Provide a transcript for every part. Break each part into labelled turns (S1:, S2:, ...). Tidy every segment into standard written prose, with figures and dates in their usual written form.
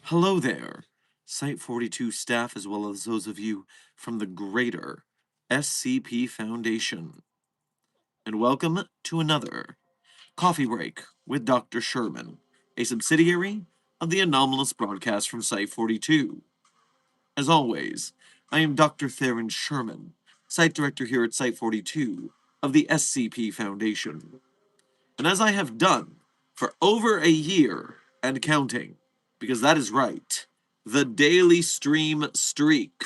S1: Hello there, Site 42 staff, as well as those of you from the greater SCP Foundation. And welcome to another Coffee Break with Dr. Sherman, a subsidiary of the anomalous broadcast from Site 42. As always, I am Dr. Theron Sherman, Site Director here at Site 42 of the SCP Foundation. And as I have done for over a year and counting, because that is right, the daily stream streak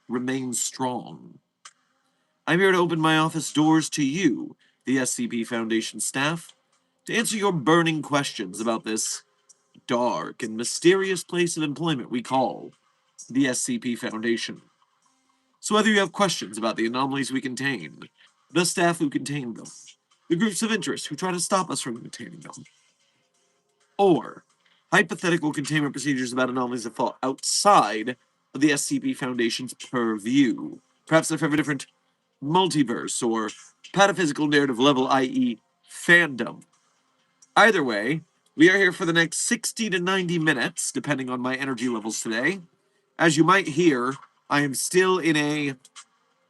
S1: remains strong. I'm here to open my office doors to you, the SCP Foundation staff, to answer your burning questions about this dark and mysterious place of employment we call the SCP Foundation. So whether you have questions about the anomalies we contain, the staff who contain them, the groups of interest who try to stop us from containing them, or hypothetical containment procedures about anomalies that fall outside of the SCP Foundation's purview, perhaps if of a different multiverse or pataphysical narrative level, i.e., fandom. Either way, we are here for the next 60 to 90 minutes, depending on my energy levels today. As you might hear, I am still in a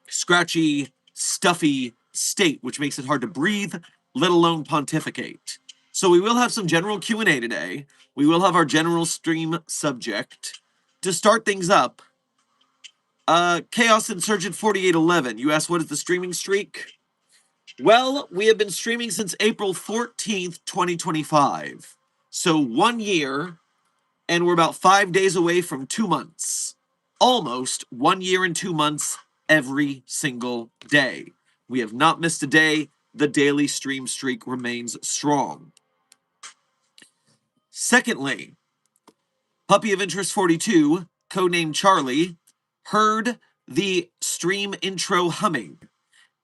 S1: scratchy, stuffy state, which makes it hard to breathe, let alone pontificate. So we will have some general Q&A today. We will have our general stream subject. To start things up, Chaos Insurgent 4811, you asked what is the streaming streak? Well, we have been streaming since April 14th, 2025. So 1 year, and we're about 5 days away from 2 months. Almost 1 year and 2 months every single day. We have not missed a day. The daily stream streak remains strong. Secondly, Puppy of Interest 42, codenamed Charlie, heard the stream intro humming,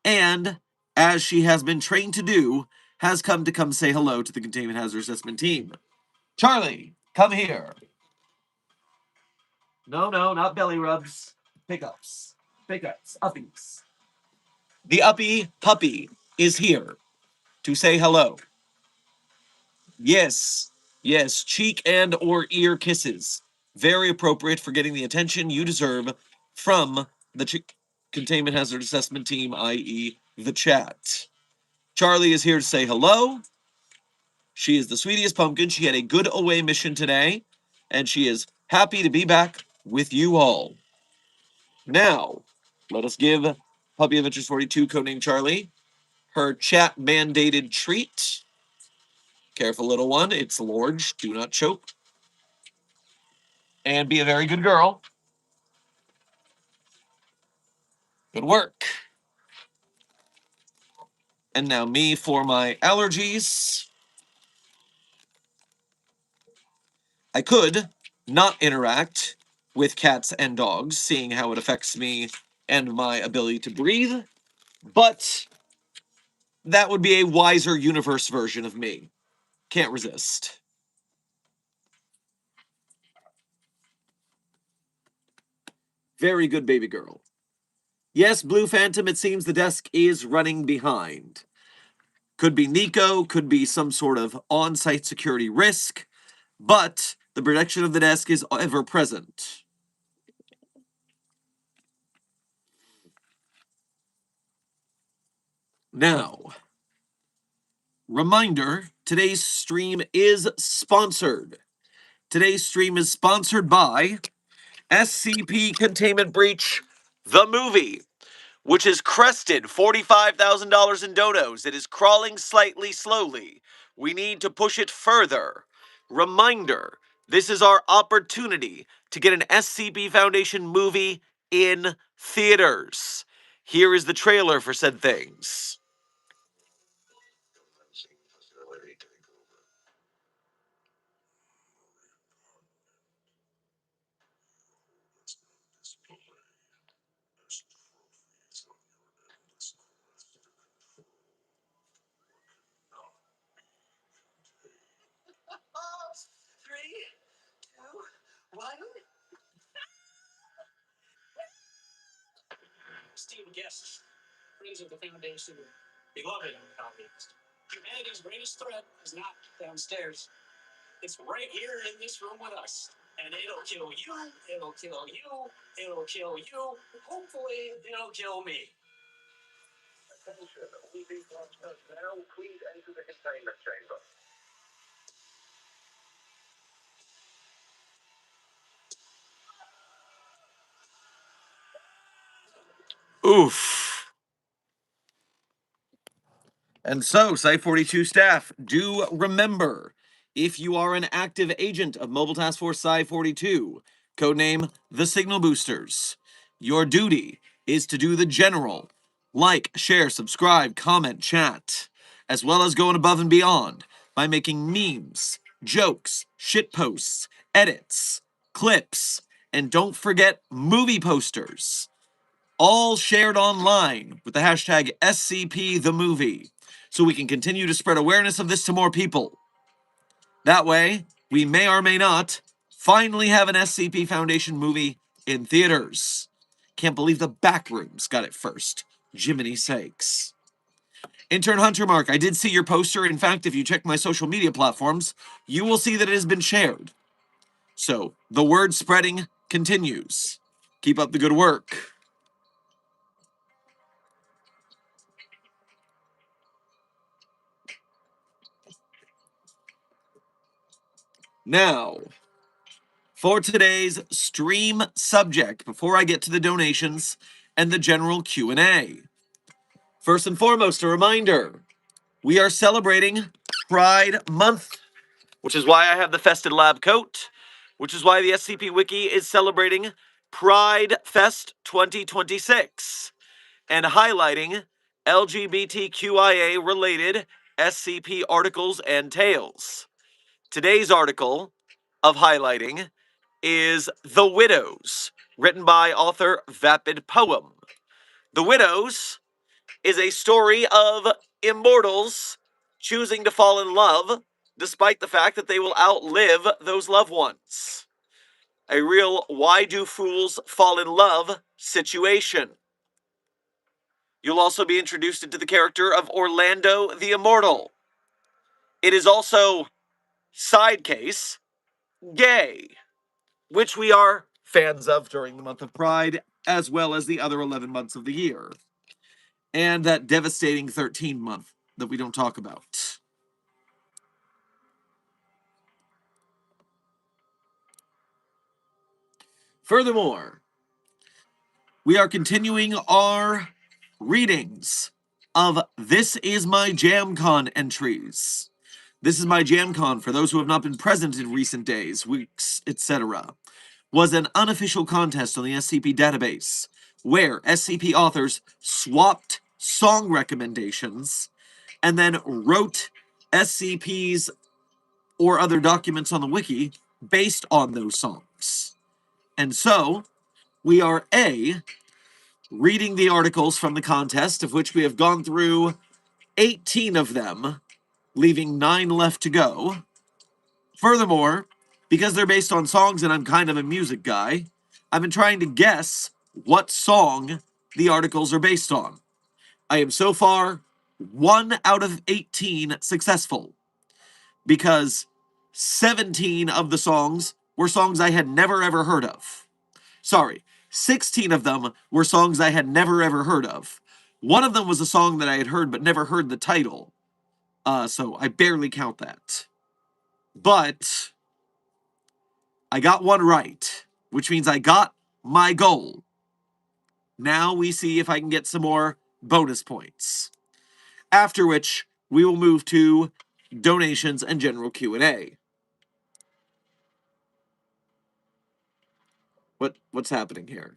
S1: and, as she has been trained to do, has come say hello to the Containment Hazard Assessment team. Charlie, come here. No, not belly rubs. Pickups, uppies. The uppy puppy is here to say hello. Yes, cheek and or ear kisses. Very appropriate for getting the attention you deserve from the Containment Hazard Assessment team, i.e. the chat. Charlie is here to say hello. She is the sweetest pumpkin. She had a good away mission today, and she is happy to be back with you all. Now, let us give Puppy of Interest 42, codenamed Charlie, her chat-mandated treat. Careful, little one. It's large. Do not choke. And be a very good girl. Good work. And now me for my allergies. I could not interact with cats and dogs, seeing how it affects me and my ability to breathe, but that would be a wiser universe version of me. Can't resist. Very good baby girl. Yes, Blue Phantom, it seems the desk is running behind. Could be Nico, could be some sort of on-site security risk, but the protection of the desk is ever present. Now, reminder, today's stream is sponsored. Today's stream is sponsored by SCP Containment Breach, the movie, which has crested $45,000 in donos. It is crawling slightly slowly. We need to push it further. Reminder, this is our opportunity to get an SCP Foundation movie in theaters. Here is the trailer for said things.
S2: Esteemed guests, friends of the Foundation, beloved colleagues, humanity's greatest threat is not downstairs. It's right here in this room with us. And it'll kill you, it'll kill you, it'll kill you. Hopefully, it'll kill me. Attention, all these now, please enter the containment chamber.
S1: Oof. And so, Site 42 staff, do remember, if you are an active agent of Mobile Task Force Site 42, codename the Signal Boosters, your duty is to do the general: like, share, subscribe, comment, chat, as well as going above and beyond by making memes, jokes, shitposts, edits, clips, and don't forget movie posters, all shared online with the hashtag SCP the movie, so we can continue to spread awareness of this to more people. That way, we may or may not finally have an SCP Foundation movie in theaters. Can't believe the Backrooms got it first. Jiminy sakes. Intern Hunter Mark, I did see your poster. In fact, if you check my social media platforms, you will see that it has been shared. So, the word spreading continues. Keep up the good work. Now, for today's stream subject, before I get to the donations and the general Q&A. First and foremost, a reminder, we are celebrating Pride Month, which is why I have the Fested Lab coat, which is why the SCP Wiki is celebrating Pride Fest 2026 and highlighting LGBTQIA-related SCP articles and tales. Today's article of highlighting is The Widows, written by author Vapid Poem. The Widows is a story of immortals choosing to fall in love despite the fact that they will outlive those loved ones. A real why do fools fall in love situation. You'll also be introduced into the character of Orlando the Immortal. It is also, side case, gay, which we are fans of during the month of Pride, as well as the other 11 months of the year. And that devastating 13 month that we don't talk about. Furthermore, we are continuing our readings of This Is My JamCon entries. This Is My JamCon, for those who have not been present in recent days, weeks, etc., was an unofficial contest on the SCP database where SCP authors swapped song recommendations and then wrote SCPs or other documents on the wiki based on those songs. And so, we are reading the articles from the contest, of which we have gone through 18 of them, leaving 9 left to go. Furthermore, because they're based on songs and I'm kind of a music guy, I've been trying to guess what song the articles are based on. I am so far 1 out of 18 successful, because 17 of the songs were songs I had never ever heard of. Sorry, 16 of them were songs I had never ever heard of. One of them was a song that I had heard but never heard the title. So I barely count that. But I got one right, which means I got my goal. Now we see if I can get some more bonus points. After which, we will move to donations, and general Q&A. What's happening here?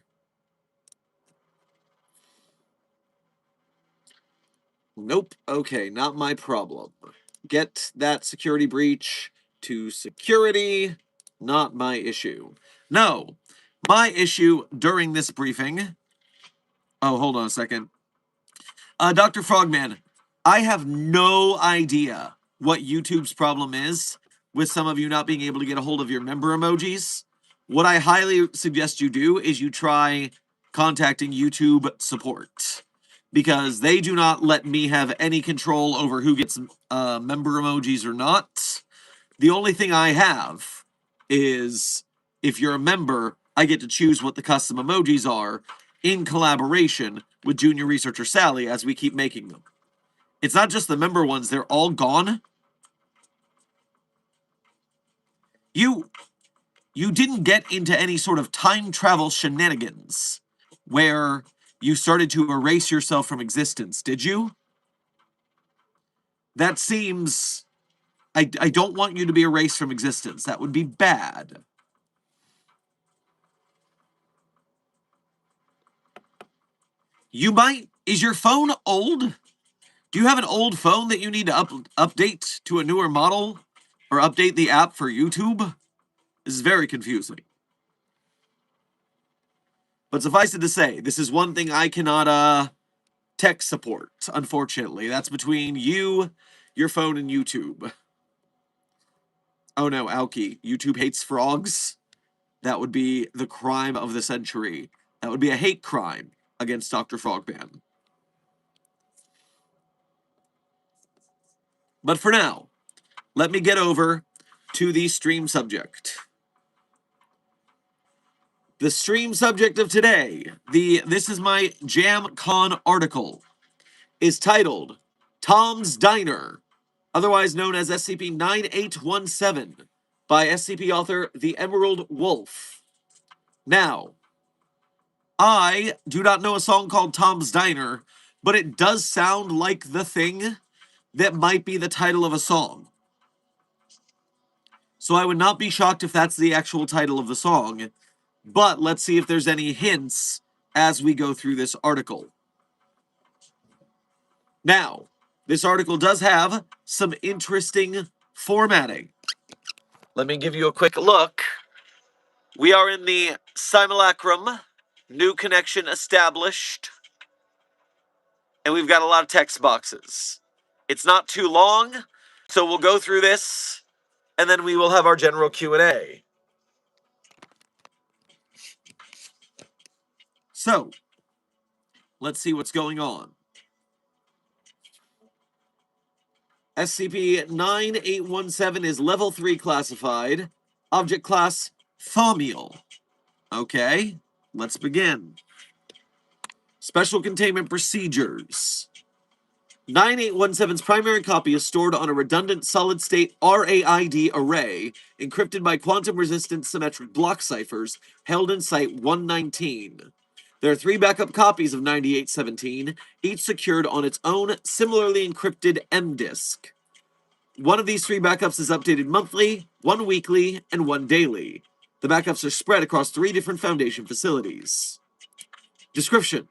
S1: Nope. Okay, not my problem. Get that security breach to security. Not my issue. No, my issue during this briefing. Oh, hold on a second. Dr. Frogman, I have no idea what YouTube's problem is with some of you not being able to get a hold of your member emojis. What I highly suggest you do is you try contacting YouTube support, because they do not let me have any control over who gets member emojis or not. The only thing I have is, if you're a member, I get to choose what the custom emojis are in collaboration with Junior Researcher Sally as we keep making them. It's not just the member ones, they're all gone. You didn't get into any sort of time travel shenanigans where you started to erase yourself from existence, did you? That seems... I don't want you to be erased from existence. That would be bad. You might... Is your phone old? Do you have an old phone that you need to update to a newer model? Or update the app for YouTube? This is very confusing. But suffice it to say, this is one thing I cannot tech support, unfortunately. That's between you, your phone, and YouTube. Oh no, Aoki, YouTube hates frogs? That would be the crime of the century. That would be a hate crime against Dr. Frogman. But for now, let me get over to the stream subject. The stream subject of today, this is my JamCon article, is titled Tom's Diner, otherwise known as SCP-9817, by SCP author The Emerald Wolf. Now, I do not know a song called Tom's Diner, but it does sound like the thing that might be the title of a song. So I would not be shocked if that's the actual title of the song, but let's see if there's any hints as we go through this article. Now, this article does have some interesting formatting. Let me give you a quick look. We are in the simulacrum, new connection established, and we've got a lot of text boxes. It's not too long, so we'll go through this, and then we will have our general Q&A. So, let's see what's going on. SCP-9817 is Level 3 classified. Object Class Thaumiel. Okay, let's begin. Special Containment Procedures. 9817's primary copy is stored on a redundant solid-state RAID array, encrypted by quantum-resistant symmetric block ciphers, held in Site 119. There are 3 backup copies of 9817, each secured on its own similarly encrypted M-disk. One of these 3 backups is updated monthly, 1 weekly, and 1 daily. The backups are spread across 3 different Foundation facilities. Description: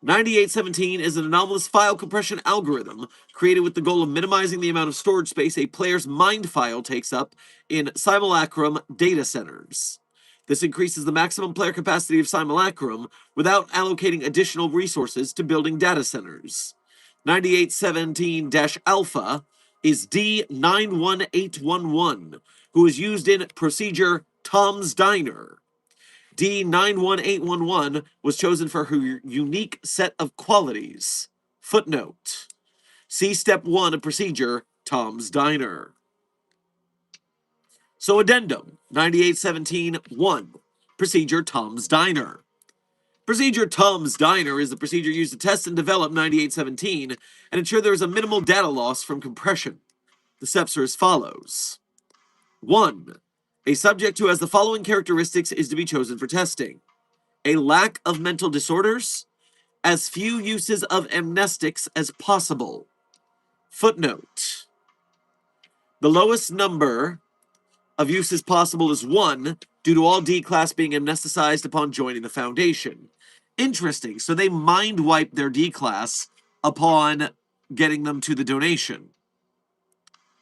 S1: 9817 is an anomalous file compression algorithm created with the goal of minimizing the amount of storage space a player's mind file takes up in simulacrum data centers. This increases the maximum player capacity of simulacrum without allocating additional resources to building data centers. 9817-alpha is D91811, who is used in procedure Tom's Diner. D91811 was chosen for her unique set of qualities. Footnote: see Step 1 of Procedure Tom's Diner. So, Addendum 9817-1, Procedure Tom's Diner. Procedure Tom's Diner is the procedure used to test and develop 9817 and ensure there is a minimal data loss from compression. The steps are as follows. 1. A subject who has the following characteristics is to be chosen for testing: a lack of mental disorders, as few uses of amnestics as possible. Footnote: The lowest number of uses possible is 1, due to all D-class being amnesticized upon joining the Foundation. Interesting. So they mind wipe their D-class upon getting them to the donation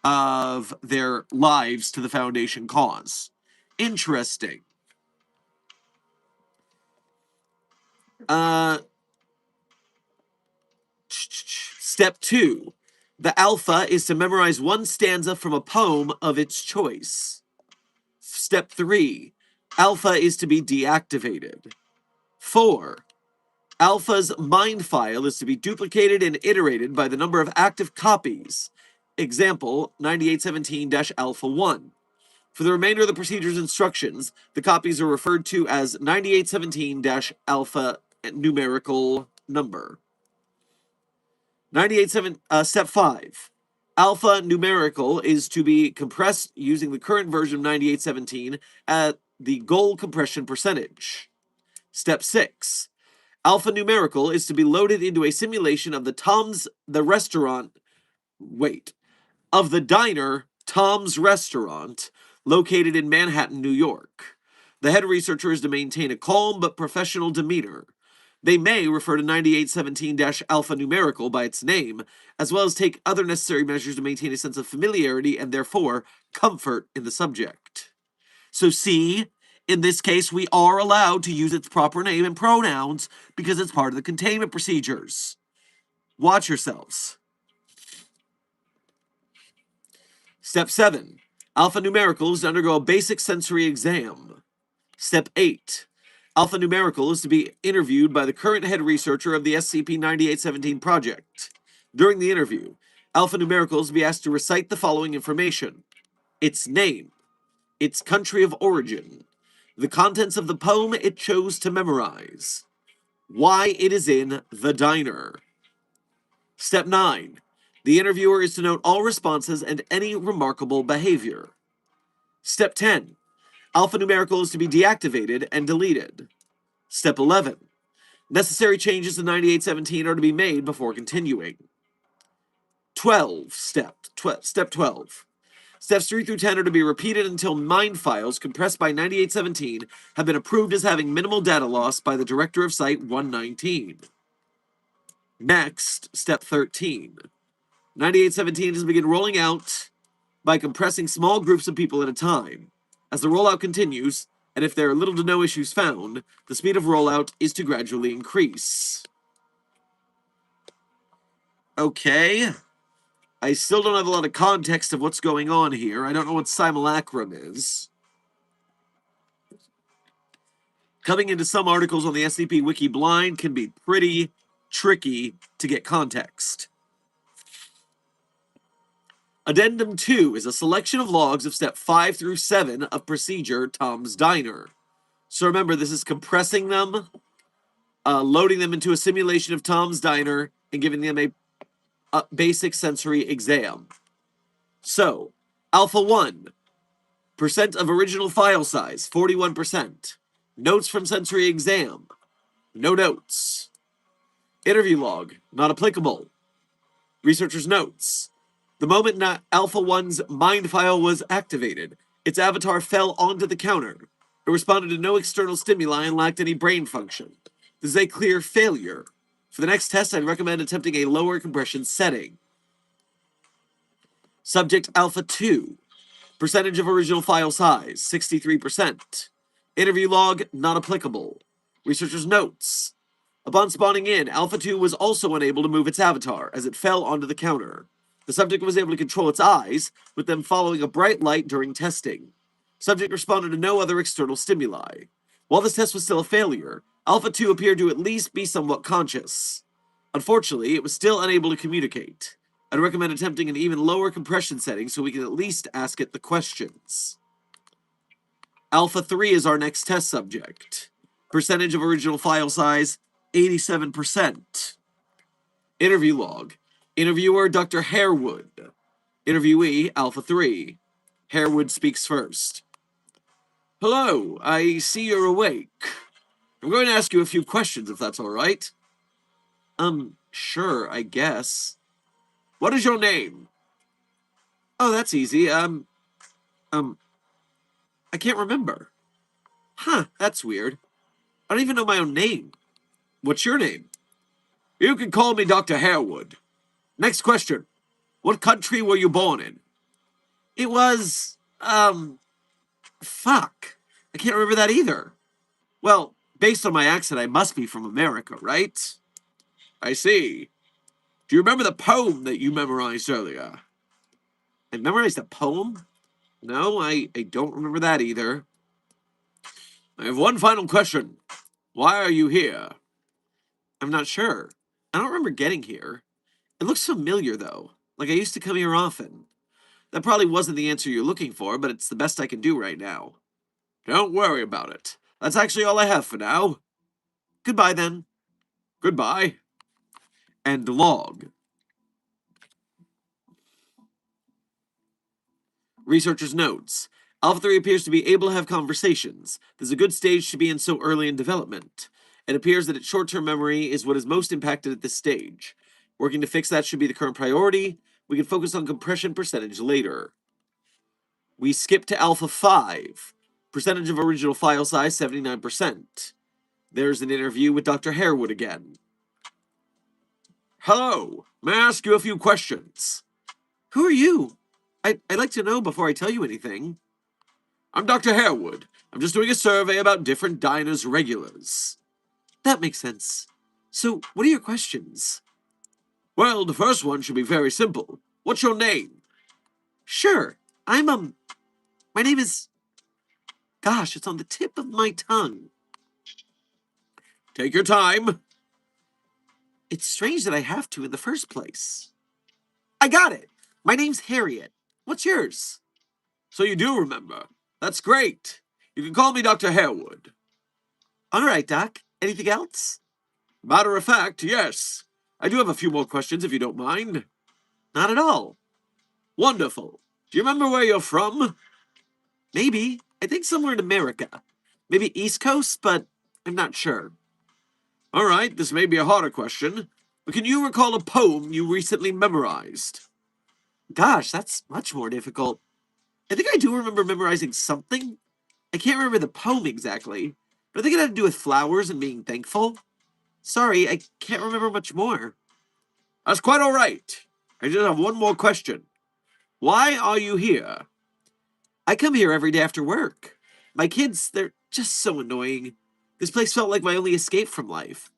S1: of their lives to the Foundation cause. Interesting. Step 2. The alpha is to memorize one stanza from a poem of its choice. Step 3. Alpha is to be deactivated. 4. Alpha's mind file is to be duplicated and iterated by the number of active copies. Example, 9817-alpha 1. For the remainder of the procedure's instructions, the copies are referred to as 9817-alpha numerical number. Step 5. Alpha numerical is to be compressed using the current version of 9817 at the goal compression percentage. Step 6. Alpha numerical is to be loaded into a simulation of the diner Tom's Restaurant, located in Manhattan, New York. The head researcher is to maintain a calm but professional demeanor. They may refer to 9817-alpha numerical by its name, as well as take other necessary measures to maintain a sense of familiarity and therefore comfort in the subject. So see, in this case, we are allowed to use its proper name and pronouns because it's part of the containment procedures. Watch yourselves. Step 7. Alphanumerical is to undergo a basic sensory exam. Step 8. Alphanumerical is to be interviewed by the current head researcher of the SCP-9817 project. During the interview, alphanumerical is to be asked to recite the following information: its name, its country of origin, the contents of the poem it chose to memorize, why it is in the diner. Step 9. The interviewer is to note all responses and any remarkable behavior. Step 10. Alphanumerical is to be deactivated and deleted. Step 11. Necessary changes to 9817 are to be made before continuing. 12. Step 12. Steps 3 through 10 are to be repeated until mind files compressed by 9817 have been approved as having minimal data loss by the director of Site 119. Next, Step 13. 9817 is to begin rolling out by compressing small groups of people at a time. As the rollout continues, and if there are little to no issues found, the speed of rollout is to gradually increase. Okay. I still don't have a lot of context of what's going on here. I don't know what simulacrum is. Coming into some articles on the SCP Wiki blind can be pretty tricky to get context. Addendum 2 is a selection of logs of step 5 through 7 of procedure Tom's Diner. So remember, this is compressing them, loading them into a simulation of Tom's Diner, and giving them a basic sensory exam. So, Alpha 1, percent of original file size, 41%. Notes from sensory exam, no notes. Interview log, not applicable. Researcher's notes. The moment Alpha 1's mind file was activated, its avatar fell onto the counter. It responded to no external stimuli and lacked any brain function. This is a clear failure. For the next test, I'd recommend attempting a lower compression setting. Subject Alpha 2. Percentage of original file size, 63%. Interview log, not applicable. Researcher's notes. Upon spawning in, Alpha 2 was also unable to move its avatar, as it fell onto the counter. The subject was able to control its eyes, with them following a bright light during testing. Subject responded to no other external stimuli. While this test was still a failure, Alpha 2 appeared to at least be somewhat conscious. Unfortunately, it was still unable to communicate. I'd recommend attempting an even lower compression setting so we can at least ask it the questions. Alpha 3 is our next test subject. Percentage of original file size, 87%. Interview log. Interviewer, Dr. Harewood. Interviewee, Alpha 3. Harewood speaks first. Hello, I see you're awake. I'm going to ask you a few questions if that's all right. Sure, I guess. What is your name? Oh, that's easy. Um, I can't remember. Huh, that's weird. I don't even know my own name. What's your name? You can call me Dr. Harewood. Next question. What country were you born in? It was, fuck. I can't remember that either. Well, based on my accent, I must be from America, right? I see. Do you remember the poem that you memorized earlier? I memorized a poem? No, I don't remember that either. I have one final question. Why are you here? I'm not sure. I don't remember getting here. It looks familiar, though. Like I used to come here often. That probably wasn't the answer you're looking for, but it's the best I can do right now. Don't worry about it. That's actually all I have for now. Goodbye, then. Goodbye. And log. Researchers' notes. Alpha 3 appears to be able to have conversations. There's a good stage to be in so early in development. It appears that its short-term memory is what is most impacted at this stage. Working to fix that should be the current priority. We can focus on compression percentage later. We skip to Alpha 5. Percentage of original file size, 79%. There's an interview with Dr. Harewood again. Hello, may I ask you a few questions? Who are you? I'd like to know before I tell you anything. I'm Dr. Harewood. I'm just doing a survey about different diners' regulars. That makes sense. So, what are your questions? Well, the first one should be very simple. What's your name? Sure. My name is. Gosh, it's on the tip of my tongue. Take your time. It's strange that I have to in the first place. I got it. My name's Harriet. What's yours? So you do remember. That's great. You can call me Dr. Harewood. All right, Doc. Anything else? Matter of fact, yes. I do have a few more questions if you don't mind. Not at all. Wonderful. Do you remember where you're from? Maybe. I think somewhere in America. Maybe East Coast, but I'm not sure. All right, this may be a harder question, but can you recall a poem you recently memorized? Gosh, that's much more difficult. I think I do remember memorizing something. I can't remember the poem exactly, but I think it had to do with flowers and being thankful. Sorry, I can't remember much more. That's quite all right. I just have one more question. Why are you here? I come here every day after work. My kids, they're just so annoying. This place felt like my only escape from life.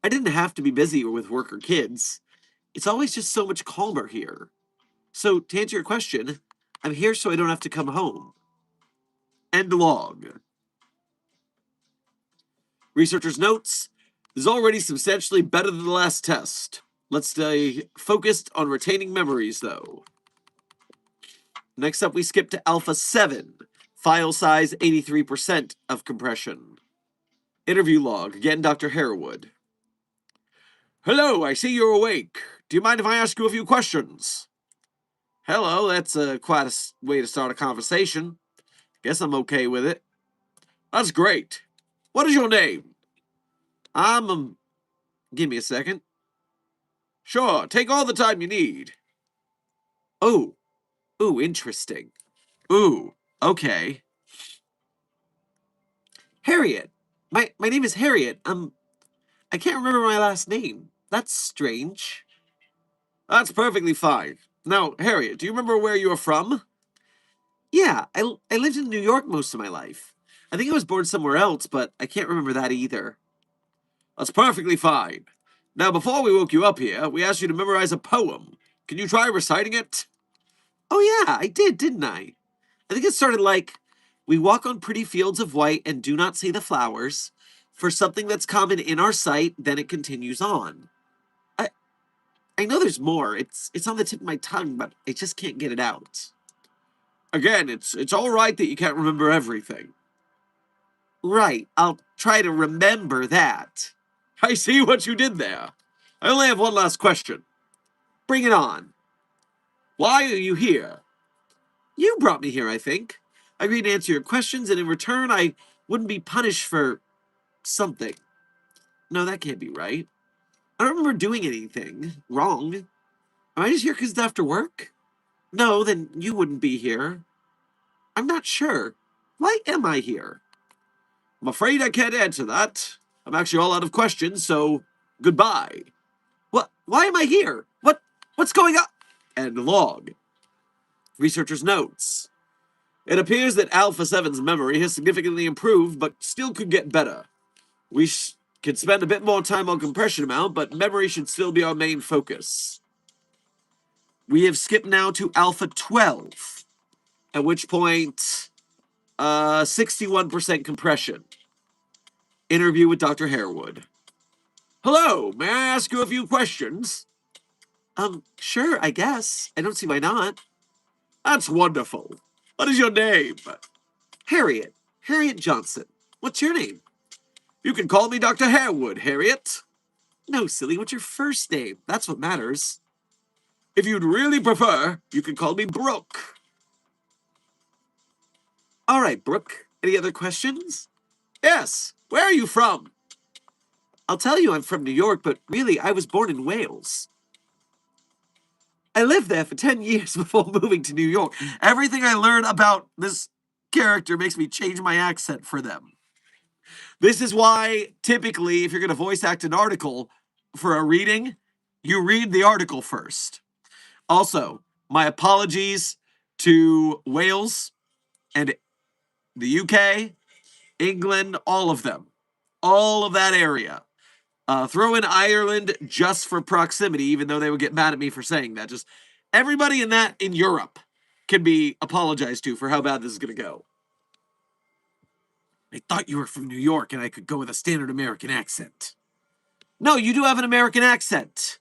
S1: I didn't have to be busy with work or kids. It's always just so much calmer here. So, to answer your question, I'm here so I don't have to come home. End log. Researchers' notes. This is already substantially better than the last test. Let's stay focused on retaining memories, though. Next up, we skip to Alpha 7. File size 83% of compression. Interview log. Again, Dr. Harewood. Hello, I see you're awake. Do you mind if I ask you a few questions? Hello, that's quite a way to start a conversation. Guess I'm okay with it. That's great. What is your name? Give me a second. Sure, take all the time you need. Oh, interesting. Ooh, okay. Harriet. My name is Harriet. I can't remember my last name. That's strange. That's perfectly fine. Now, Harriet, do you remember where you are from? Yeah, I lived in New York most of my life. I think I was born somewhere else, but I can't remember that either. That's perfectly fine. Now, before we woke you up here, we asked you to memorize a poem. Can you try reciting it? Oh, yeah, I did, didn't I? I think it started like, we walk on pretty fields of white and do not see the flowers. For something that's common in our sight, then it continues on. I I know there's more. It's on the tip of my tongue, but I just can't get it out. Again, it's all right that you can't remember everything. Right, I'll try to remember that. I see what you did there. I only have one last question. Bring it on. Why are you here? You brought me here, I think. I agreed to answer your questions, and in return, I wouldn't be punished for something. No, that can't be right. I don't remember doing anything wrong. Am I just here because it's after work? No, then you wouldn't be here. I'm not sure. Why am I here? I'm afraid I can't answer that. I'm actually all out of questions, so goodbye. What? Why am I here? What's going on? End log. Researchers' notes. It appears that Alpha 7's memory has significantly improved, but still could get better. We could spend a bit more time on compression amount, but memory should still be our main focus. We have skipped now to Alpha 12, at which point, 61% compression. Interview with Dr. Harewood. Hello, may I ask you a few questions? Sure, I guess. I don't see why not. That's wonderful. What is your name? Harriet. Harriet Johnson. What's your name? You can call me Dr. Harewood, Harriet. No, silly, what's your first name? That's what matters. If you'd really prefer, you can call me Brooke. All right, Brooke. Any other questions? Yes. Where are you from? I'll tell you I'm from New York, but really, I was born in Wales. I lived there for 10 years before moving to New York. Everything I learn about this character makes me change my accent for them. This is why, typically, if you're going to voice act an article for a reading, you read the article first. Also, my apologies to Wales and the UK, England, all of them. All of that area. Throw in Ireland just for proximity, even though they would get mad at me for saying that. Just everybody in Europe can be apologized to for how bad this is going to go. I thought you were from New York and I could go with a standard American accent. No, you do have an American accent.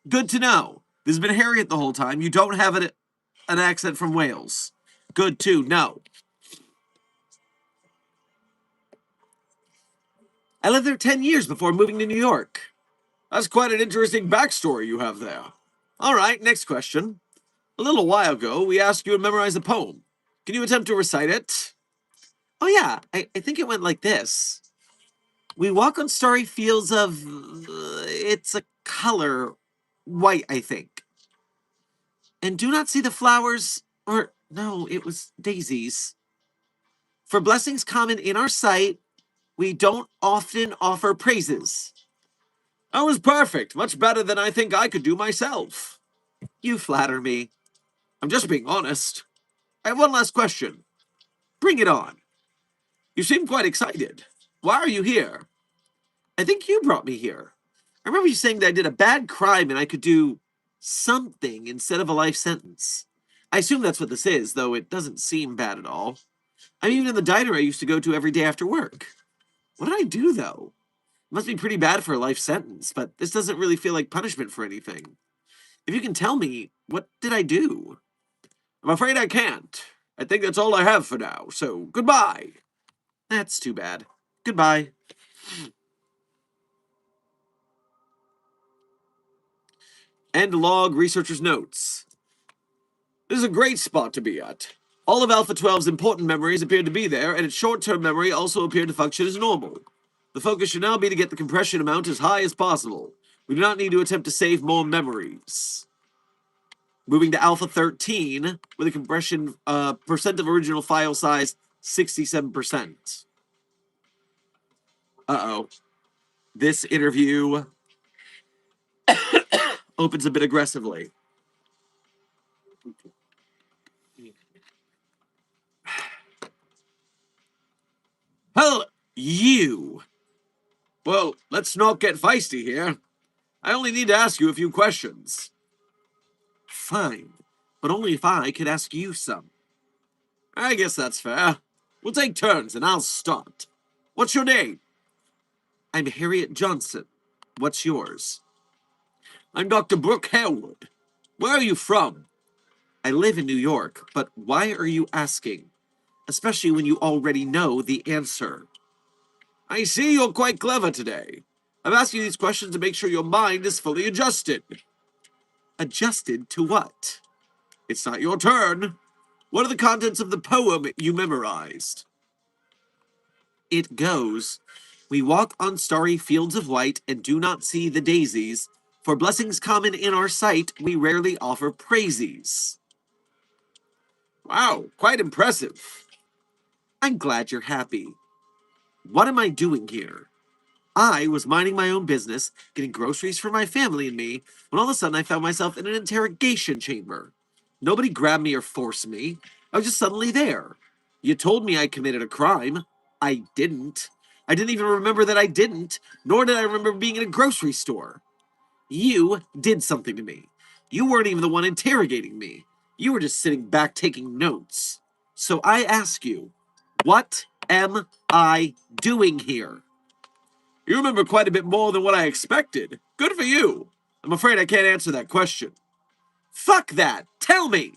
S1: Good to know. This has been Harriet the whole time. You don't have an accent from Wales. Good to know. I lived there 10 years before moving to New York. That's quite an interesting backstory you have there. All right, next question. A little while ago, we asked you to memorize a poem. Can you attempt to recite it? Oh, yeah, I think it went like this. We walk on starry fields of. It's a color. White, I think. And do not see the flowers. Or, no, it was daisies. For blessings common in our sight, we don't often offer praises. That was perfect. Much better than I think I could do myself. You flatter me. I'm just being honest. I have one last question. Bring it on. You seem quite excited. Why are you here? I think you brought me here. I remember you saying that I did a bad crime and I could do something instead of a life sentence. I assume that's what this is, though it doesn't seem bad at all. I'm even in the diner I used to go to every day after work. What did I do, though? It must be pretty bad for a life sentence, but this doesn't really feel like punishment for anything. If you can tell me, what did I do? I'm afraid I can't. I think that's all I have for now, so goodbye. That's too bad. Goodbye. End log researcher's notes. This is a great spot to be at. All of Alpha 12's important memories appeared to be there, and its short-term memory also appeared to function as normal. The focus should now be to get the compression amount as high as possible. We do not need to attempt to save more memories. Moving to Alpha 13, with a compression percent of original file size 67%. Uh-oh. This interview opens a bit aggressively. Hell, you. Well, let's not get feisty here. I only need to ask you a few questions. Fine, but only if I could ask you some. I guess that's fair. We'll take turns and I'll start. What's your name? I'm Harriet Johnson. What's yours? I'm Dr. Brooke Harewood. Where are you from? I live in New York, but why are you asking? Especially when you already know the answer. I see you're quite clever today. I'm asking you these questions to make sure your mind is fully adjusted. Adjusted to what? It's not your turn. What are the contents of the poem you memorized? It goes, we walk on starry fields of white and do not see the daisies. For blessings common in our sight, we rarely offer praises. Wow, quite impressive. I'm glad you're happy. What am I doing here? I was minding my own business, getting groceries for my family and me, when all of a sudden I found myself in an interrogation chamber. Nobody grabbed me or forced me. I was just suddenly there. You told me I committed a crime. I didn't. I didn't even remember that I didn't, nor did I remember being in a grocery store. You did something to me. You weren't even the one interrogating me. You were just sitting back taking notes. So I ask you, what am I doing here? You remember quite a bit more than what I expected. Good for you. I'm afraid I can't answer that question. Fuck that! Tell me!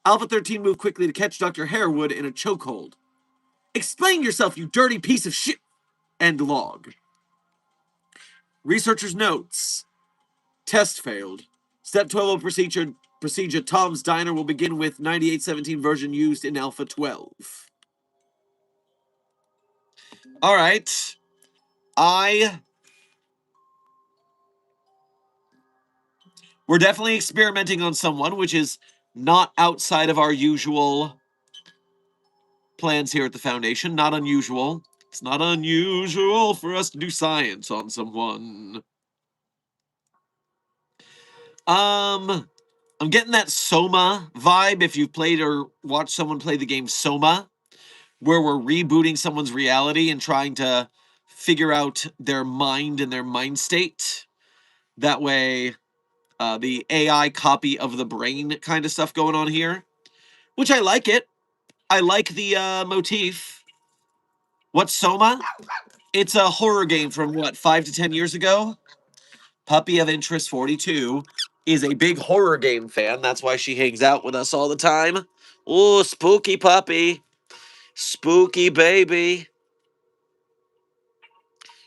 S1: Alpha 13 moved quickly to catch Dr. Harewood in a chokehold. Explain yourself, you dirty piece of shit! End log. Researcher's notes. Test failed. Step 12 of procedure Tom's Diner will begin with 9817 version used in Alpha 12. Alright. We're definitely experimenting on someone, which is not outside of our usual plans here at the Foundation. Not unusual. It's not unusual for us to do science on someone. I'm getting that Soma vibe if you've played or watched someone play the game Soma, where we're rebooting someone's reality and trying to figure out their mind and their mind state. That way, the AI copy of the brain kind of stuff going on here, which I like it. I like the motif. What's Soma? It's a horror game from what, 5 to 10 years ago? Puppy of Interest 42 is a big horror game fan. That's why she hangs out with us all the time. Oh, spooky puppy. Spooky baby.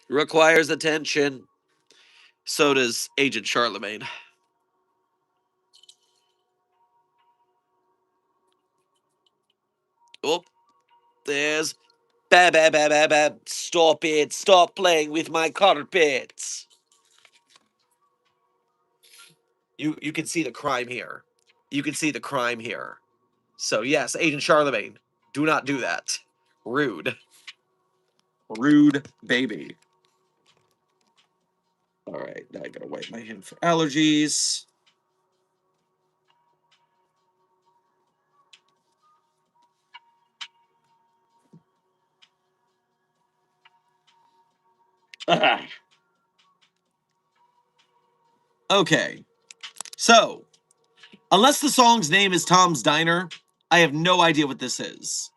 S1: Requires attention. So does Agent Charlemagne. Oh, there's Bab, bab, bab, bab, bab. Stop it. Stop playing with my carpets. You can see the crime here. You can see the crime here. So yes, Agent Charlemagne, do not do that. Rude. Rude baby. All right, now I gotta wipe my hand for allergies. Ah. Okay, so unless the song's name is Tom's Diner, I have no idea what this is.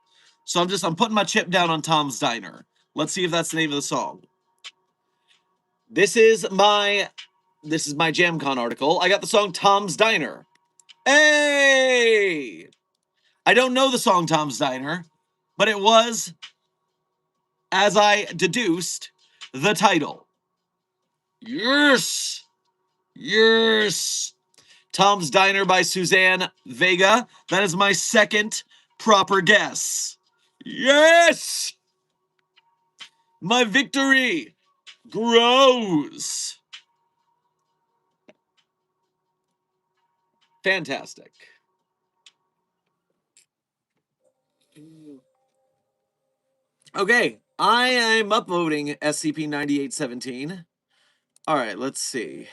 S1: So I'm putting my chip down on Tom's Diner. Let's see if that's the name of the song. This is my JamCon article. I got the song Tom's Diner. Hey! I don't know the song Tom's Diner, but it was, as I deduced, the title. Yes! Yes! Tom's Diner by Suzanne Vega. That is my second proper guess. Yes! My victory grows. Fantastic. Okay, I am upvoting SCP-9817. All right, let's see.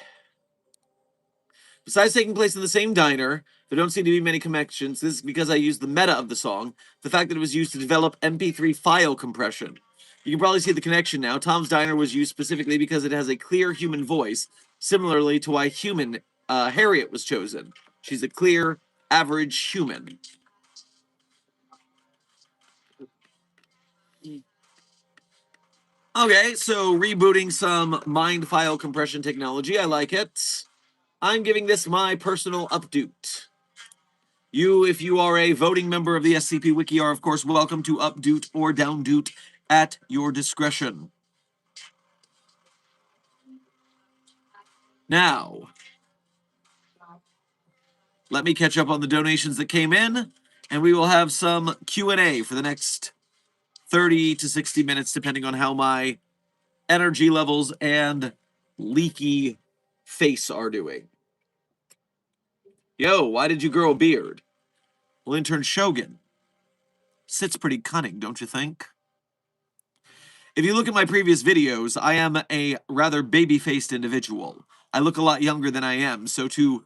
S1: Besides taking place in the same diner, there don't seem to be many connections. This is because I used the meta of the song, the fact that it was used to develop MP3 file compression. You can probably see the connection now. Tom's Diner was used specifically because it has a clear human voice, similarly to why Harriet was chosen. She's a clear, average human. Okay, so rebooting some mind file compression technology. I like it. I'm giving this my personal updoot. You, if you are a voting member of the SCP Wiki, are of course welcome to updoot or downdoot at your discretion. Now, let me catch up on the donations that came in, and we will have some Q&A for the next 30 to 60 minutes, depending on how my energy levels and leaky face are doing. Yo, why did you grow a beard? Well, intern Shogun sits pretty cunning, don't you think? If you look at my previous videos, I am a rather baby-faced individual. I look a lot younger than I am, so to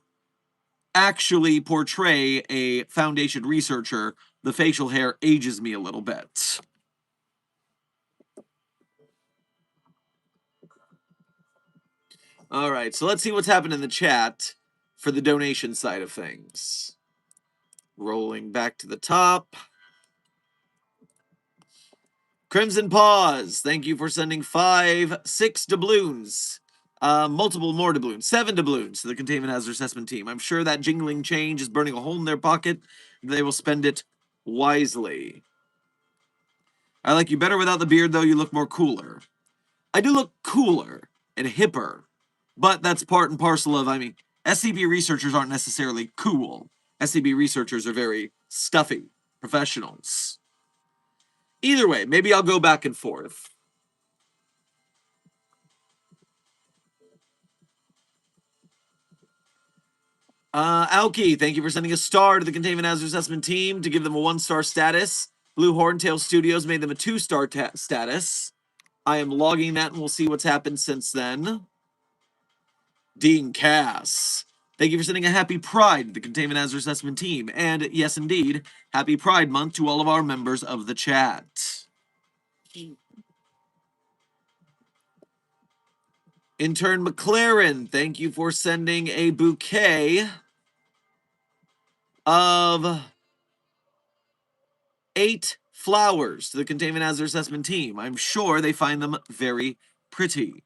S1: actually portray a Foundation researcher, the facial hair ages me a little bit. All right, so let's see what's happened in the chat for the donation side of things. Rolling back to the top. Crimson Paws, thank you for sending 6 doubloons. Multiple more doubloons, 7 doubloons to the Containment Hazard Assessment Team. I'm sure that jingling change is burning a hole in their pocket. They will spend it wisely. I like you better without the beard, though. You look more cooler. I do look cooler and hipper, but that's part and parcel of, SCP researchers aren't necessarily cool. SCP researchers are very stuffy professionals. Either way, maybe I'll go back and forth. Aoki, thank you for sending a star to the Containment Hazard Assessment Team to give them a 1-star status. Blue Horntail Studios made them a 2-star status. I am logging that, and we'll see what's happened since then. Dean Cass, thank you for sending a happy Pride to the Containment Hazard Assessment Team. And yes, indeed, happy Pride Month to all of our members of the chat. Intern McLaren, thank you for sending a bouquet of 8 flowers to the Containment Hazard Assessment Team. I'm sure they find them very pretty.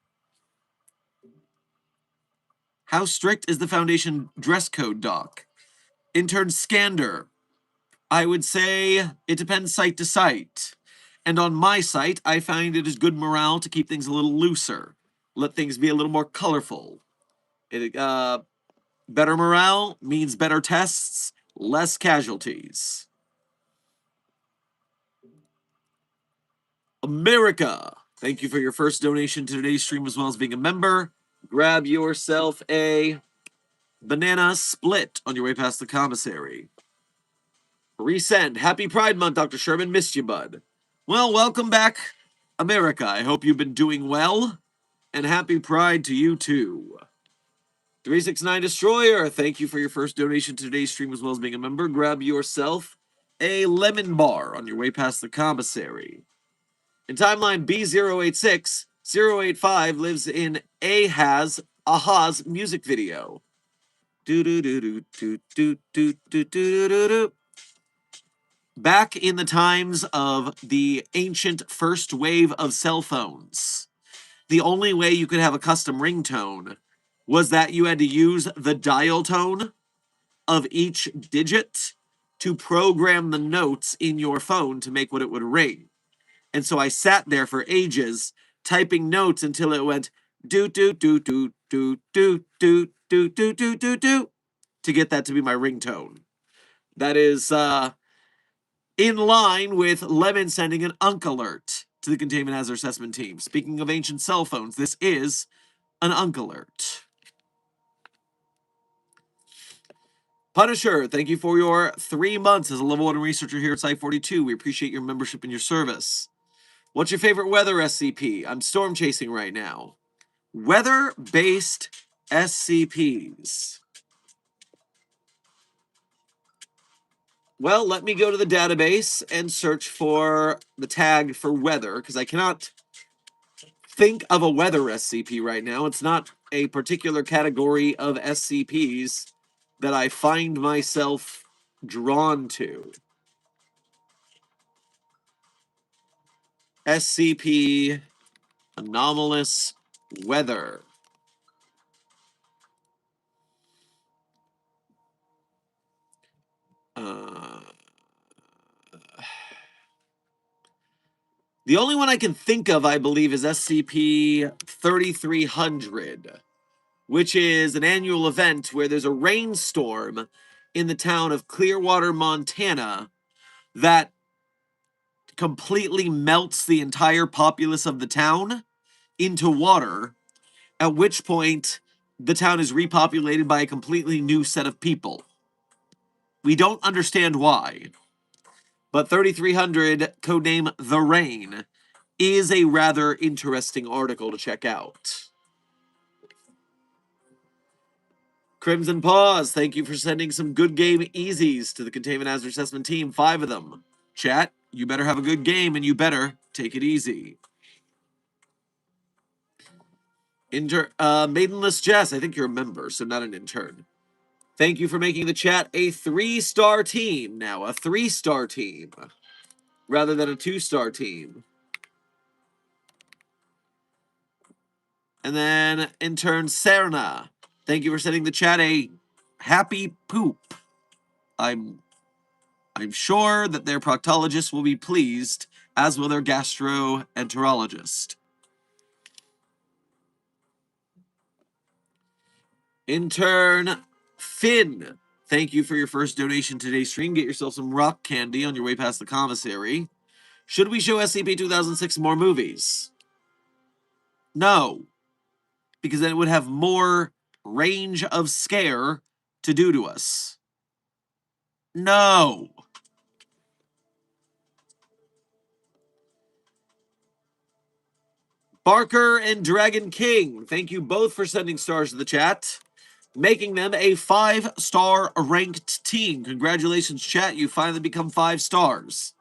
S1: How strict is the Foundation dress code, Doc? Intern Scander, I would say it depends site to site. And on my site, I find it is good morale to keep things a little looser. Let things be a little more colorful. Better morale means better tests, less casualties. America, thank you for your first donation to today's stream as well as being a member. Grab yourself a banana split on your way past the commissary. Resend. Happy Pride Month, Dr. Sherman. Missed you, bud. Well, welcome back, America. I hope you've been doing well, and happy Pride to you, too. 369 Destroyer, thank you for your first donation to today's stream as well as being a member. Grab yourself a lemon bar on your way past the commissary. In timeline B086, 085 lives in Aha's music video. Back in the times of the ancient first wave of cell phones, the only way you could have a custom ringtone was that you had to use the dial tone of each digit to program the notes in your phone to make what it would ring. And so I sat there for ages typing notes until it went do do do do do do do do do do do do to get that to be my ringtone. That is in line with Lemon sending an Unk alert to the Containment Hazard Assessment Team. Speaking of ancient cell phones, this is an Unk alert. Punisher, thank you for your 3 months as a level 1 researcher here at Site 42. We appreciate your membership and your service. What's your favorite weather SCP? I'm storm chasing right now. Weather-based SCPs. Well, let me go to the database and search for the tag for weather, because I cannot think of a weather SCP right now. It's not a particular category of SCPs that I find myself drawn to. SCP anomalous weather. The only one I can think of, I believe, is SCP-3300, which is an annual event where there's a rainstorm in the town of Clearwater, Montana, that completely melts the entire populace of the town into water, at which point the town is repopulated by a completely new set of people. We don't understand why. But 3300, codename The Rain, is a rather interesting article to check out. Crimson Paws, thank you for sending some good game easies to the Containment Hazard Assessment team. 5 of them. Chat, you better have a good game and you better take it easy. Maidenless Jess, I think you're a member, so not an intern. Thank you for making the chat a 3-star team. Now, a 3-star team rather than a 2-star team. And then intern Serna, thank you for sending the chat a happy poop. I'm sure that their proctologist will be pleased, as will their gastroenterologist. Intern Finn, thank you for your first donation to today's stream. Get yourself some rock candy on your way past the commissary. Should we show SCP-2006 more movies? No, because then it would have more range of scare to do to us. No. Barker and Dragon King, thank you both for sending stars to the chat, making them a 5-star ranked team. Congratulations, chat. You finally become 5 stars.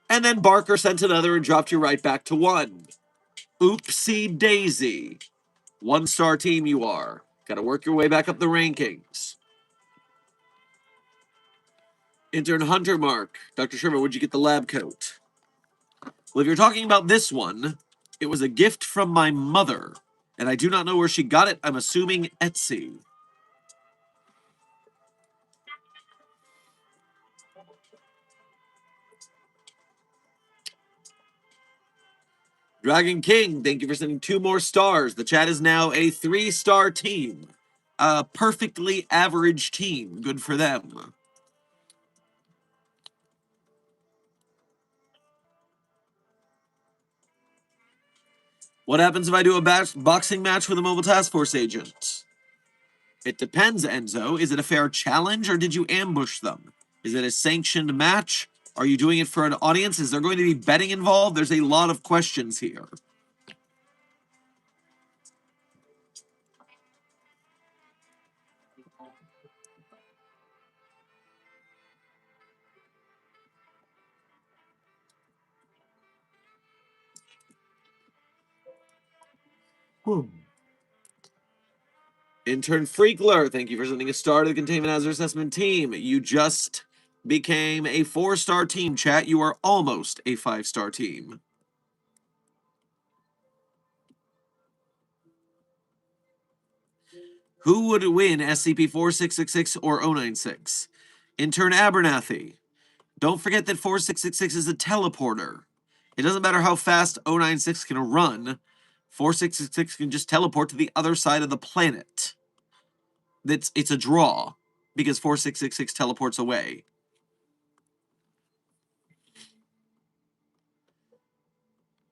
S1: And then Barker sent another and dropped you right back to 1. Oopsie daisy. 1-star team you are. Gotta work your way back up the rankings. Intern Hunter Mark. Dr. Sherman, where'd you get the lab coat? Well, if you're talking about this one, it was a gift from my mother, and I do not know where she got it. I'm assuming Etsy. Dragon King, thank you for sending 2 more stars. The chat is now a 3-star team. A perfectly average team. Good for them. What happens if I do a boxing match with a mobile task force agent? It depends, Enzo. Is it a fair challenge or did you ambush them? Is it a sanctioned match? Are you doing it for an audience? Is there going to be betting involved? There's a lot of questions here. Intern Freakler, thank you for sending a star to the Containment Hazard Assessment team. You just became a 4-star team, chat. You are almost a 5-star team. Who would win SCP-4666 or 096? Intern Abernathy. Don't forget that 4666 is a teleporter. It doesn't matter how fast 096 can run. 4666 can just teleport to the other side of the planet. It's a draw, because 4666 teleports away.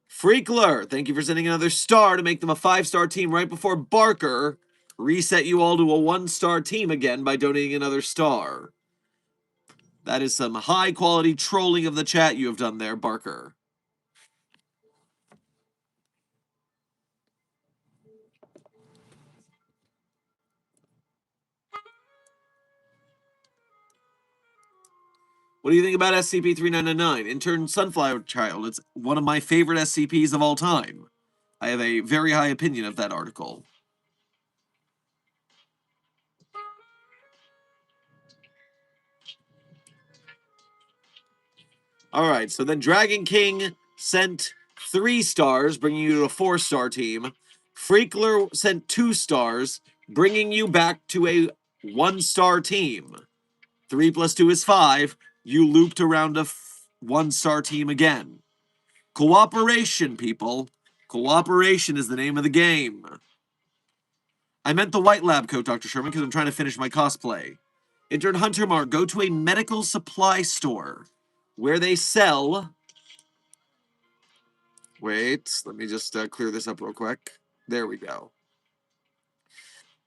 S1: Freakler, thank you for sending another star to make them a 5-star team right before Barker reset you all to a 1-star team again by donating another star. That is some high-quality trolling of the chat you have done there, Barker. What do you think about SCP-3999? Intern Sunflower Child. It's one of my favorite SCPs of all time. I have a very high opinion of that article. Alright, so then Dragon King sent 3 stars, bringing you to a 4-star team. Freakler sent 2 stars, bringing you back to a 1-star team. 3 plus 2 is 5. You looped around a 1-star team again. Cooperation, people. Cooperation is the name of the game. I meant the white lab coat, Dr. Sherman, because I'm trying to finish my cosplay. Intern Hunter Mark, go to a medical supply store where they sell... Wait, let me just clear this up real quick. There we go.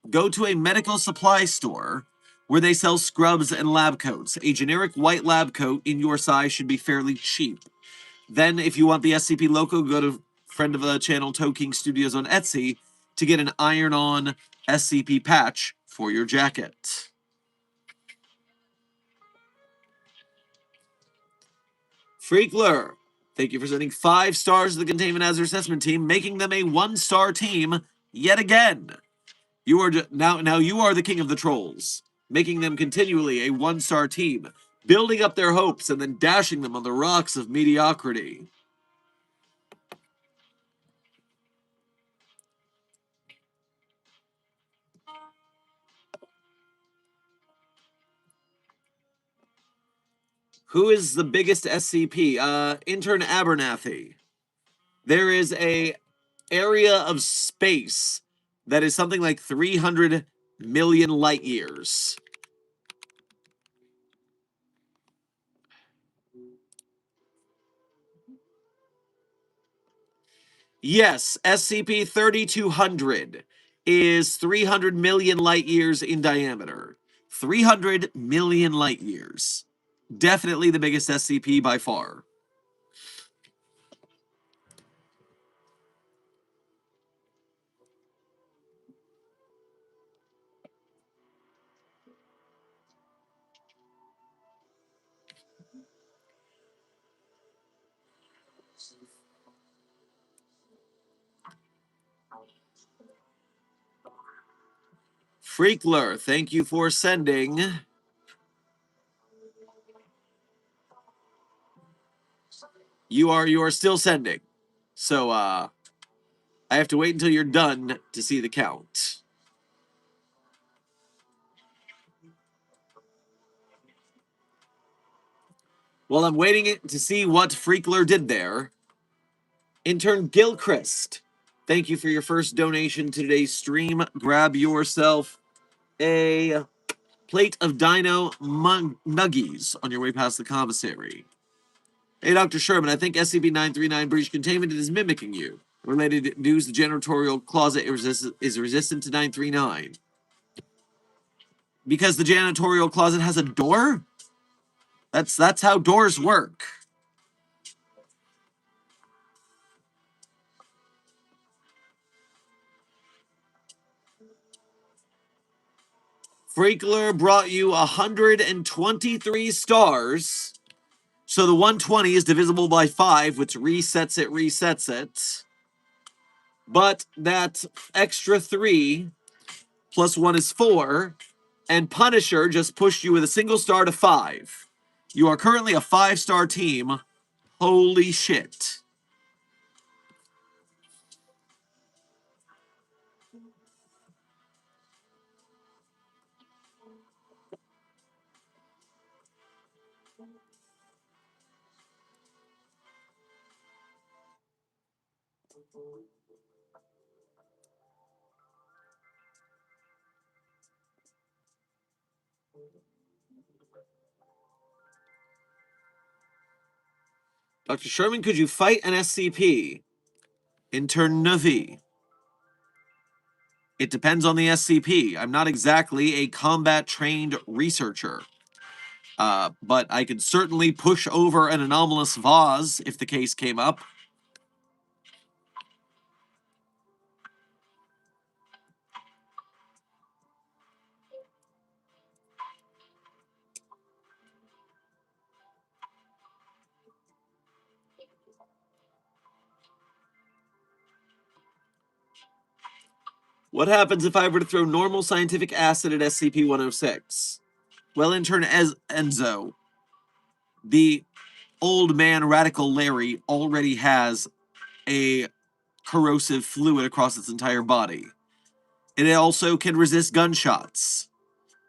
S1: Go to a medical supply store where they sell scrubs and lab coats. A generic white lab coat in your size should be fairly cheap. Then, if you want the SCP logo, go to friend of the channel Toe King Studios on Etsy to get an iron-on SCP patch for your jacket. Freakler, thank you for sending 5 stars to the Containment Hazard Assessment Team, making them a 1-star team yet again. You are now you are the king of the trolls, making them continually a 1-star team, building up their hopes and then dashing them on the rocks of mediocrity. Who is the biggest SCP? Intern Abernathy. There is a area of space that is something like 300 million light years. Yes, SCP-3200 is 300 million light years in diameter. 300 million light years. Definitely the biggest SCP by far. Freakler, thank you for sending. You are still sending. So I have to wait until you're done to see the count. While I'm waiting to see what Freakler did there, Intern Gilchrist, thank you for your first donation to today's stream. Grab yourself a plate of dino nuggies on your way past the commissary. Hey, Dr. Sherman, I think SCP-939 breach containment is mimicking you. Related news, the janitorial closet is resistant to 939. Because the janitorial closet has a door? That's how doors work. Freakler brought you 123 stars. So the 120 is divisible by 5, which resets it. But that extra 3 plus 1 is 4. And Punisher just pushed you with a single star to 5. You are currently a 5-star team. Holy shit. Dr. Sherman, could you fight an SCP? Intern Navi. It depends on the SCP. I'm not exactly a combat-trained researcher. But I could certainly push over an anomalous vase if the case came up. What happens if I were to throw normal scientific acid at SCP-106? Well, intern Enzo, the old man Radical Larry already has a corrosive fluid across its entire body. It also can resist gunshots.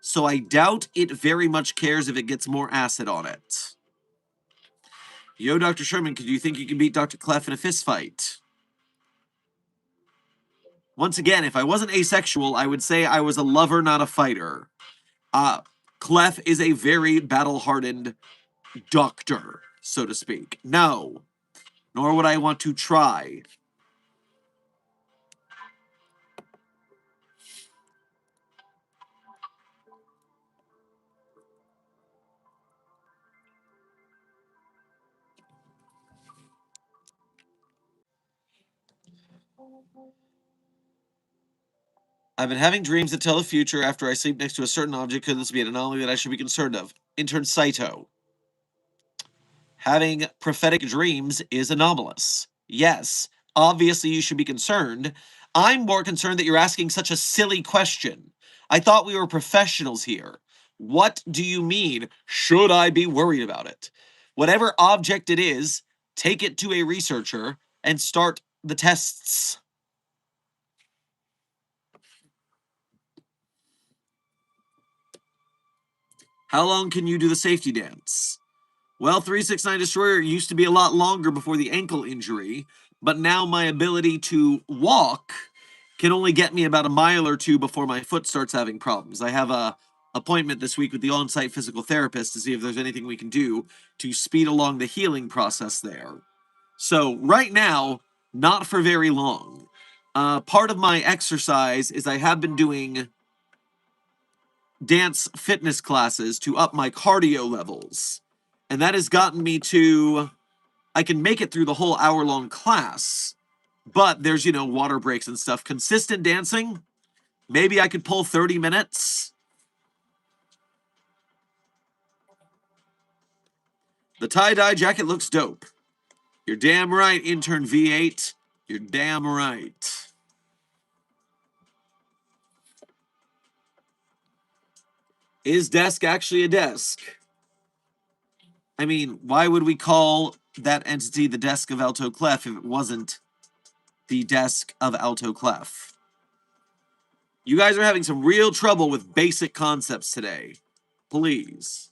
S1: So I doubt it very much cares if it gets more acid on it. Yo, Dr. Sherman, do you think you can beat Dr. Clef in a fistfight? Once again, if I wasn't asexual, I would say I was a lover, not a fighter. Clef is a very battle-hardened doctor, so to speak. No, nor would I want to try. I've been having dreams that tell the future after I sleep next to a certain object. Could this be an anomaly that I should be concerned of? Intern Saito. Having prophetic dreams is anomalous. Yes, obviously you should be concerned. I'm more concerned that you're asking such a silly question. I thought we were professionals here. What do you mean, should I be worried about it? Whatever object it is, take it to a researcher and start the tests. How long can you do the safety dance? Well, 369 Destroyer used to be a lot longer before the ankle injury, but now my ability to walk can only get me about a mile or two before my foot starts having problems. I have a appointment this week with the on-site physical therapist to see if there's anything we can do to speed along the healing process there. So right now, not for very long. Part of my exercise is I have been doing dance fitness classes to up my cardio levels. And that has gotten me to, I can make it through the whole hour-long class, but there's, water breaks and stuff. Consistent dancing, maybe I could pull 30 minutes. The tie-dye jacket looks dope. You're damn right, intern V8. You're damn right. Is desk actually a desk? I mean, why would we call that entity the desk of Alto Clef if it wasn't the desk of Alto Clef? You guys are having some real trouble with basic concepts today. Please.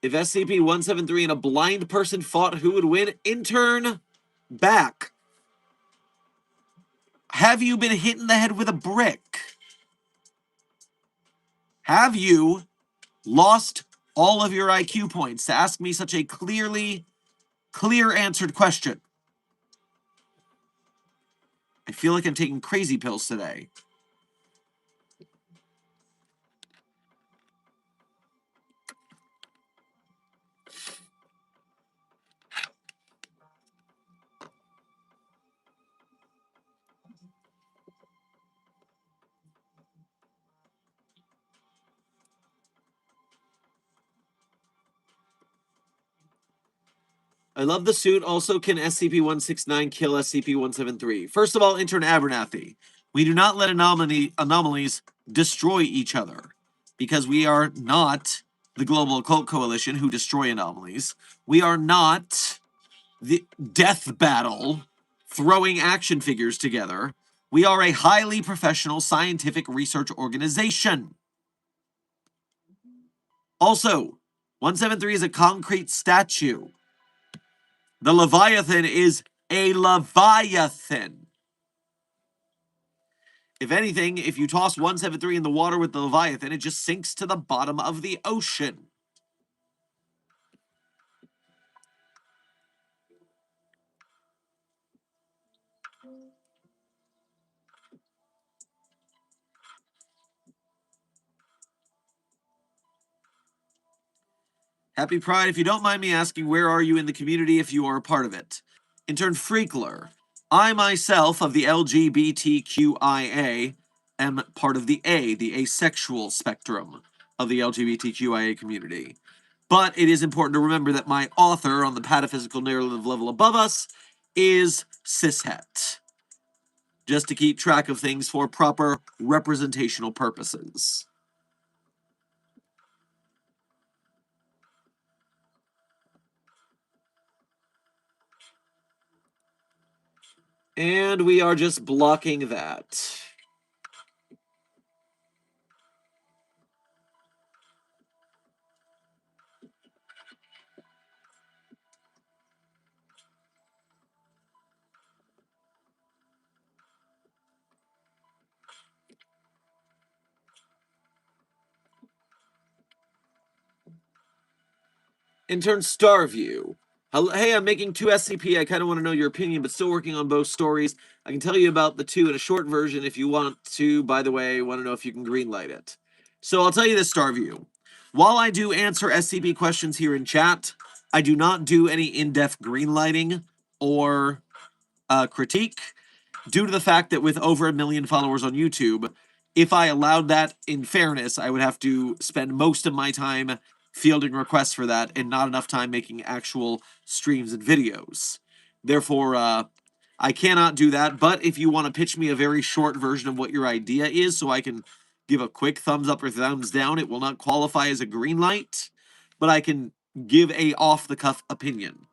S1: If SCP-173 and a blind person fought, who would win? Intern back. Have you been hit in the head with a brick? Have you lost all of your IQ points to ask me such a clear answered question? I feel like I'm taking crazy pills today. I love the suit. Also, can SCP-169 kill SCP-173? First of all, intern Abernathy, we do not let anomalies destroy each other because we are not the Global Occult Coalition who destroy anomalies. We are not the Death Battle throwing action figures together. We are a highly professional scientific research organization. Also, 173 is a concrete statue. The Leviathan is a Leviathan. If anything, if you toss 173 in the water with the Leviathan, it just sinks to the bottom of the ocean. Happy Pride. If you don't mind me asking, where are you in the community if you are a part of it? Intern Freakler. I myself, of the LGBTQIA, am part of the asexual spectrum of the LGBTQIA community. But it is important to remember that my author on the pataphysical narrative level above us is cishet, just to keep track of things for proper representational purposes. And we are just blocking that. Intern Starview. Hey, I'm making 2 SCP. I kind of want to know your opinion, but still working on both stories. I can tell you about the 2 in a short version if you want to. By the way, I want to know if you can greenlight it. So I'll tell you this, Starview. While I do answer SCP questions here in chat, I do not do any in-depth greenlighting or critique, due to the fact that with over 1 million followers on YouTube, if I allowed that in fairness, I would have to spend most of my time fielding requests for that and not enough time making actual streams and videos. Therefore, I cannot do that, but if you want to pitch me a very short version of what your idea is so I can give a quick thumbs up or thumbs down, it will not qualify as a green light, but I can give a off-the-cuff opinion.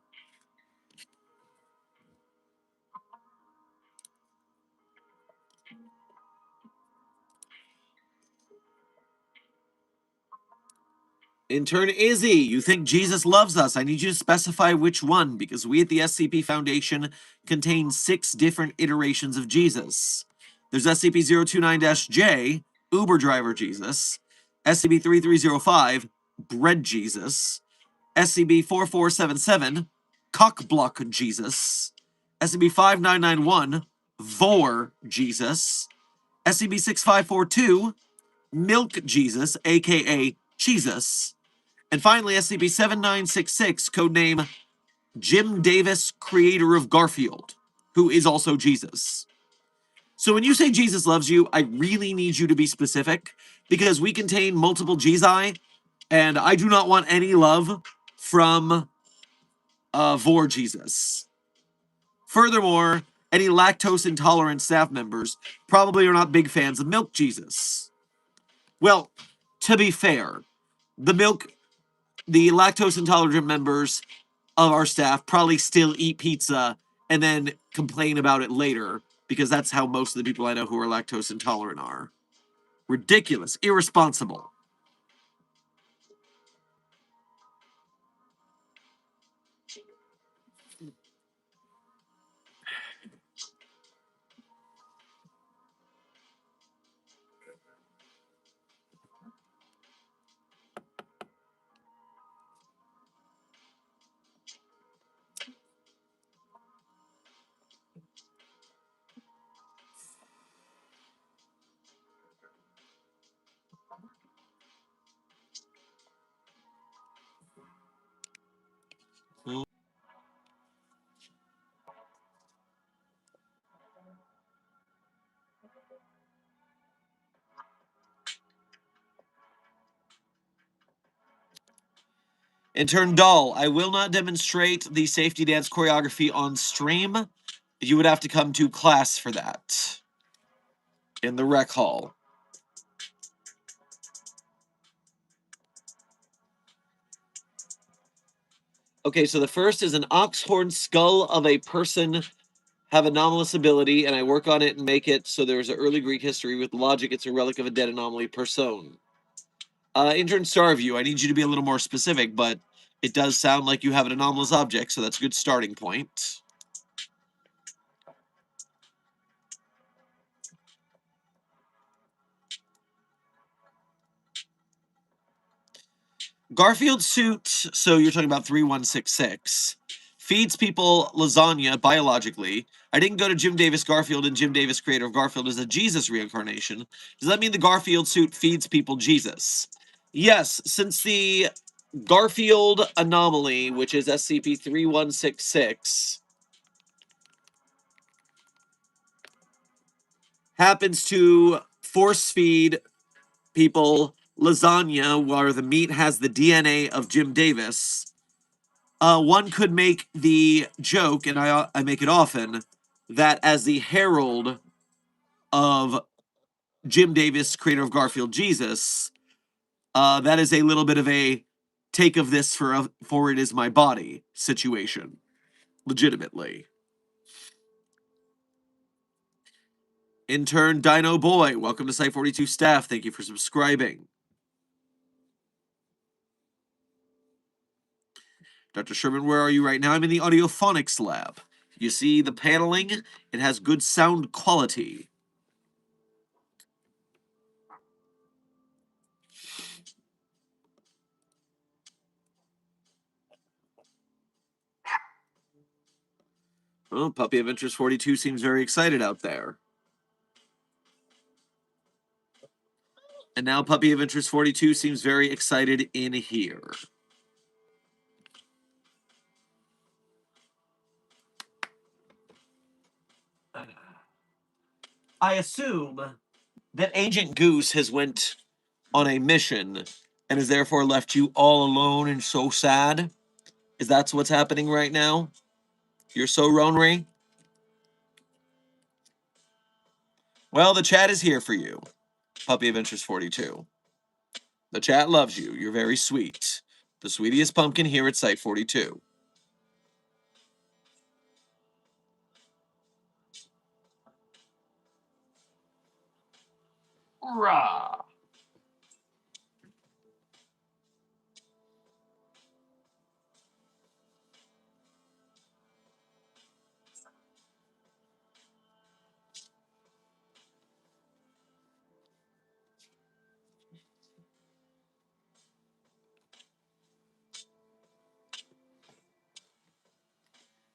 S1: Intern Izzy, you think Jesus loves us? I need you to specify which one, because we at the SCP Foundation contain 6 different iterations of Jesus. There's SCP-029-J, Uber Driver Jesus, SCP-3305, Bread Jesus, SCP-4477, Cockblock Jesus, SCP-5991, Vor Jesus, SCP-6542, Milk Jesus, aka Jesus, and finally, SCP-7966, codename Jim Davis, creator of Garfield, who is also Jesus. So when you say Jesus loves you, I really need you to be specific, because we contain multiple Jezi, and I do not want any love from Vor Jesus. Furthermore, any lactose intolerant staff members probably are not big fans of Milk Jesus. Well, to be fair, the lactose intolerant members of our staff probably still eat pizza and then complain about it later, because that's how most of the people I know who are lactose intolerant are. Ridiculous, irresponsible. Intern Doll, I will not demonstrate the safety dance choreography on stream. You would have to come to class for that in the rec hall. Okay, so the first is an oxhorn skull of a person have anomalous ability, and I work on it and make it so there's an early Greek history with logic. It's a relic of a dead anomaly person. Intern Starview, I need you to be a little more specific, but it does sound like you have an anomalous object, so that's a good starting point. Garfield suit, so you're talking about 3166, feeds people lasagna biologically. I didn't go to Jim Davis Garfield, and Jim Davis, creator of Garfield, is a Jesus reincarnation. Does that mean the Garfield suit feeds people Jesus? Yes, since the Garfield anomaly, which is SCP-3166, happens to force feed people lasagna where the meat has the DNA of Jim Davis, one could make the joke, and I make it often, that as the herald of Jim Davis, creator of Garfield Jesus, that is a little bit of a take of this for it is my body situation, legitimately. Intern Dino Boy, welcome to Site 42 staff. Thank you for subscribing. Dr. Sherman, where are you right now? I'm in the audiophonics lab. You see the paneling? It has good sound quality. Oh, Puppy of Interest 42 seems very excited out there. And now Puppy of Interest 42 seems very excited in here. I assume that Agent Goose has went on a mission and has therefore left you all alone and so sad. Is that what's happening right now? You're so lonely? Well, the chat is here for you, Puppy of Interest 42. The chat loves you. You're very sweet. The sweetest pumpkin here at Site 42. Rah.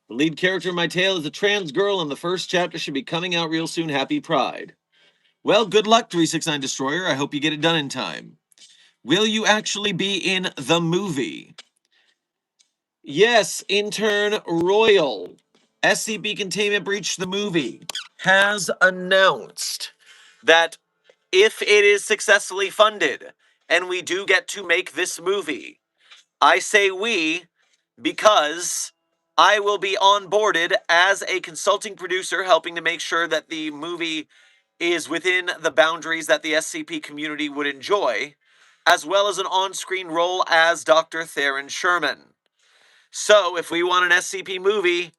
S1: The lead character in my tale is a trans girl, and the first chapter should be coming out real soon. Happy Pride. Well, good luck, 369 Destroyer. I hope you get it done in time. Will you actually be in the movie? Yes, Intern Royal. SCP Containment Breach the movie has announced that if it is successfully funded and we do get to make this movie, I say we because I will be onboarded as a consulting producer helping to make sure that the movie is within the boundaries that the SCP community would enjoy, as well as an on-screen role as Dr. Theron Sherman. So, if we want an SCP movie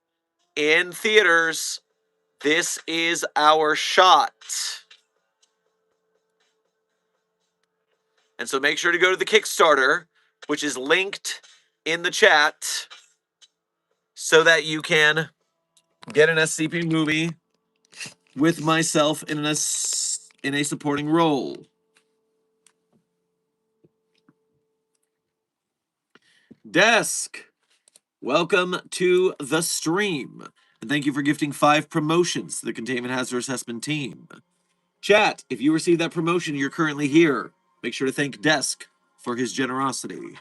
S1: in theaters, this is our shot. And so make sure to go to the Kickstarter, which is linked in the chat, so that you can get an SCP movie with myself in a supporting role. Desk, welcome to the stream. And thank you for gifting 5 promotions to the Containment Hazard Assessment team. Chat, if you received that promotion, you're currently here. Make sure to thank Desk for his generosity.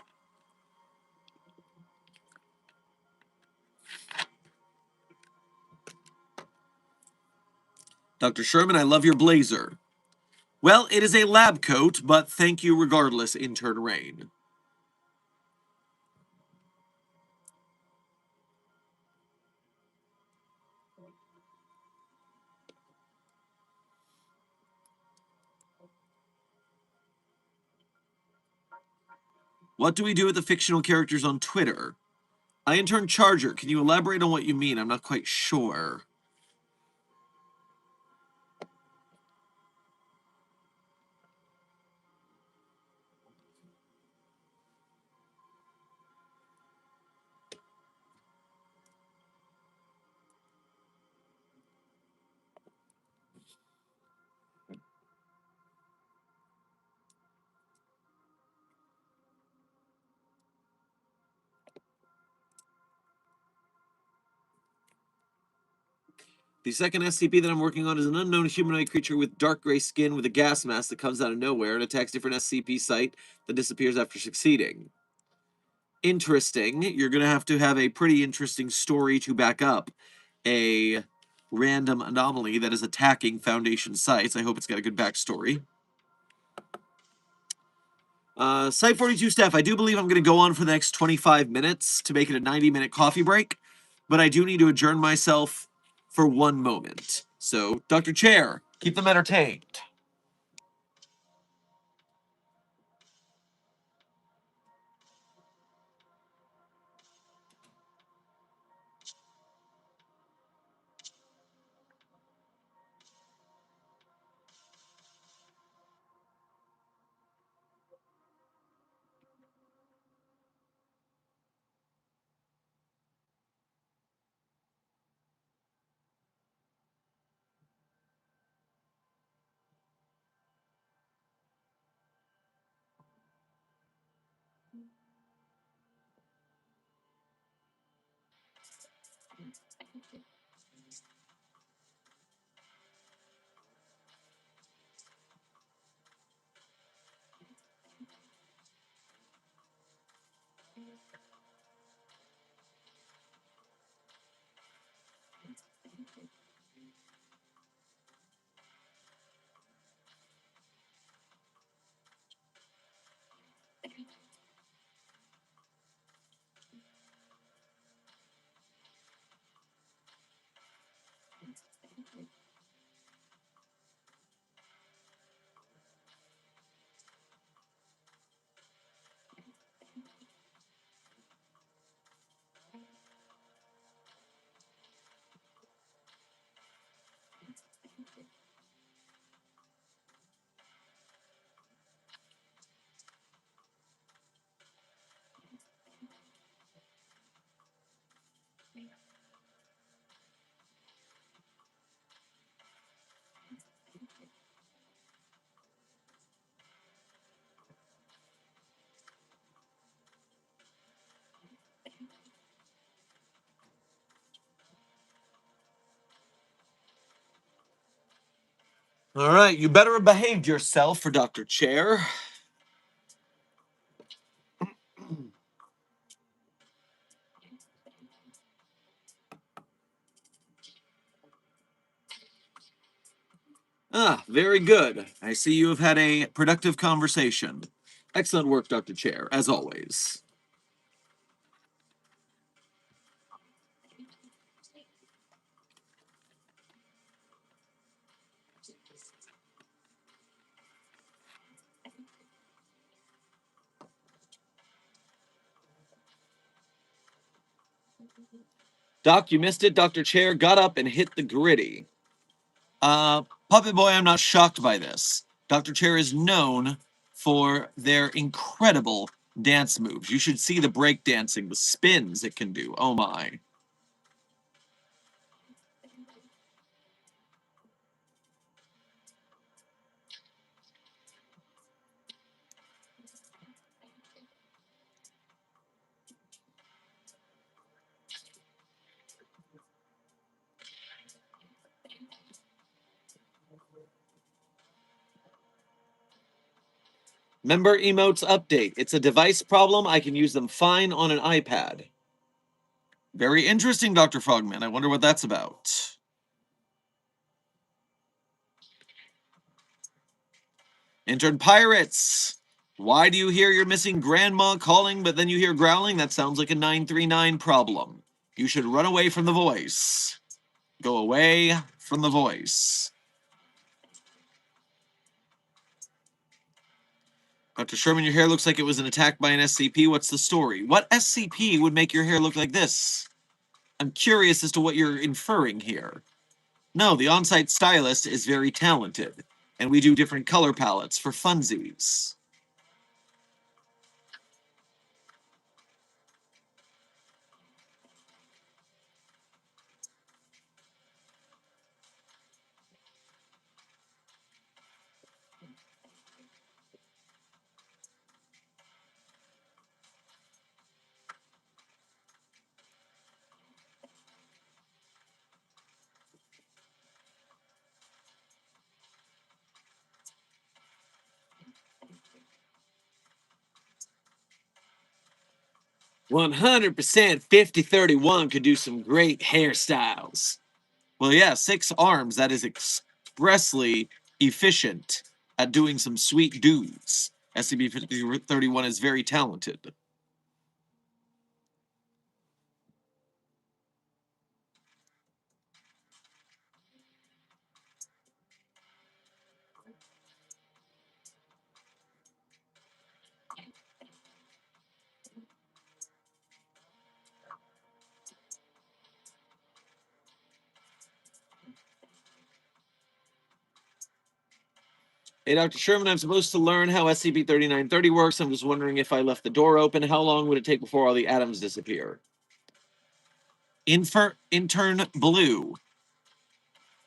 S1: Dr. Sherman, I love your blazer. Well, it is a lab coat, but thank you regardless, Intern Rain. What do we do with the fictional characters on Twitter? I intern Charger. Can you elaborate on what you mean? I'm not quite sure. The second SCP that I'm working on is an unknown humanoid creature with dark gray skin with a gas mask that comes out of nowhere and attacks different SCP site that disappears after succeeding. Interesting. You're going to have a pretty interesting story to back up a random anomaly that is attacking Foundation sites. I hope it's got a good backstory. Site 42 staff, I do believe I'm going to go on for the next 25 minutes to make it a 90-minute coffee break, but I do need to adjourn myself for one moment. So, Dr. Chair, keep them entertained. All right, you better have behaved yourself for Dr. Chair. Ah, very good. I see you have had a productive conversation. Excellent work, Dr. Chair, as always. Doc, you missed it. Dr. Chair got up and hit the gritty. Puppet Boy, I'm not shocked by this. Dr. Chair is known for their incredible dance moves. You should see the break dancing, the spins it can do. Oh my. Member emotes update. It's a device problem. I can use them fine on an iPad. Very interesting, Dr. Frogman. I wonder what that's about. Intern Pirates. Why do you hear your missing grandma calling, but then you hear growling? That sounds like a 939 problem. You should run away from the voice. Go away from the voice. Dr. Sherman, your hair looks like it was an attack by an SCP. What's the story? What SCP would make your hair look like this? I'm curious as to what you're inferring here. No, the on-site stylist is very talented, and we do different color palettes for funsies. 100% 5031 could do some great hairstyles. Well, yeah, 6 arms. That is expressly efficient at doing some sweet dudes. SCP-5031 is very talented. Hey, Dr. Sherman, I'm supposed to learn how SCP-3930 works. I'm just wondering if I left the door open, how long would it take before all the atoms disappear? Intern Blue.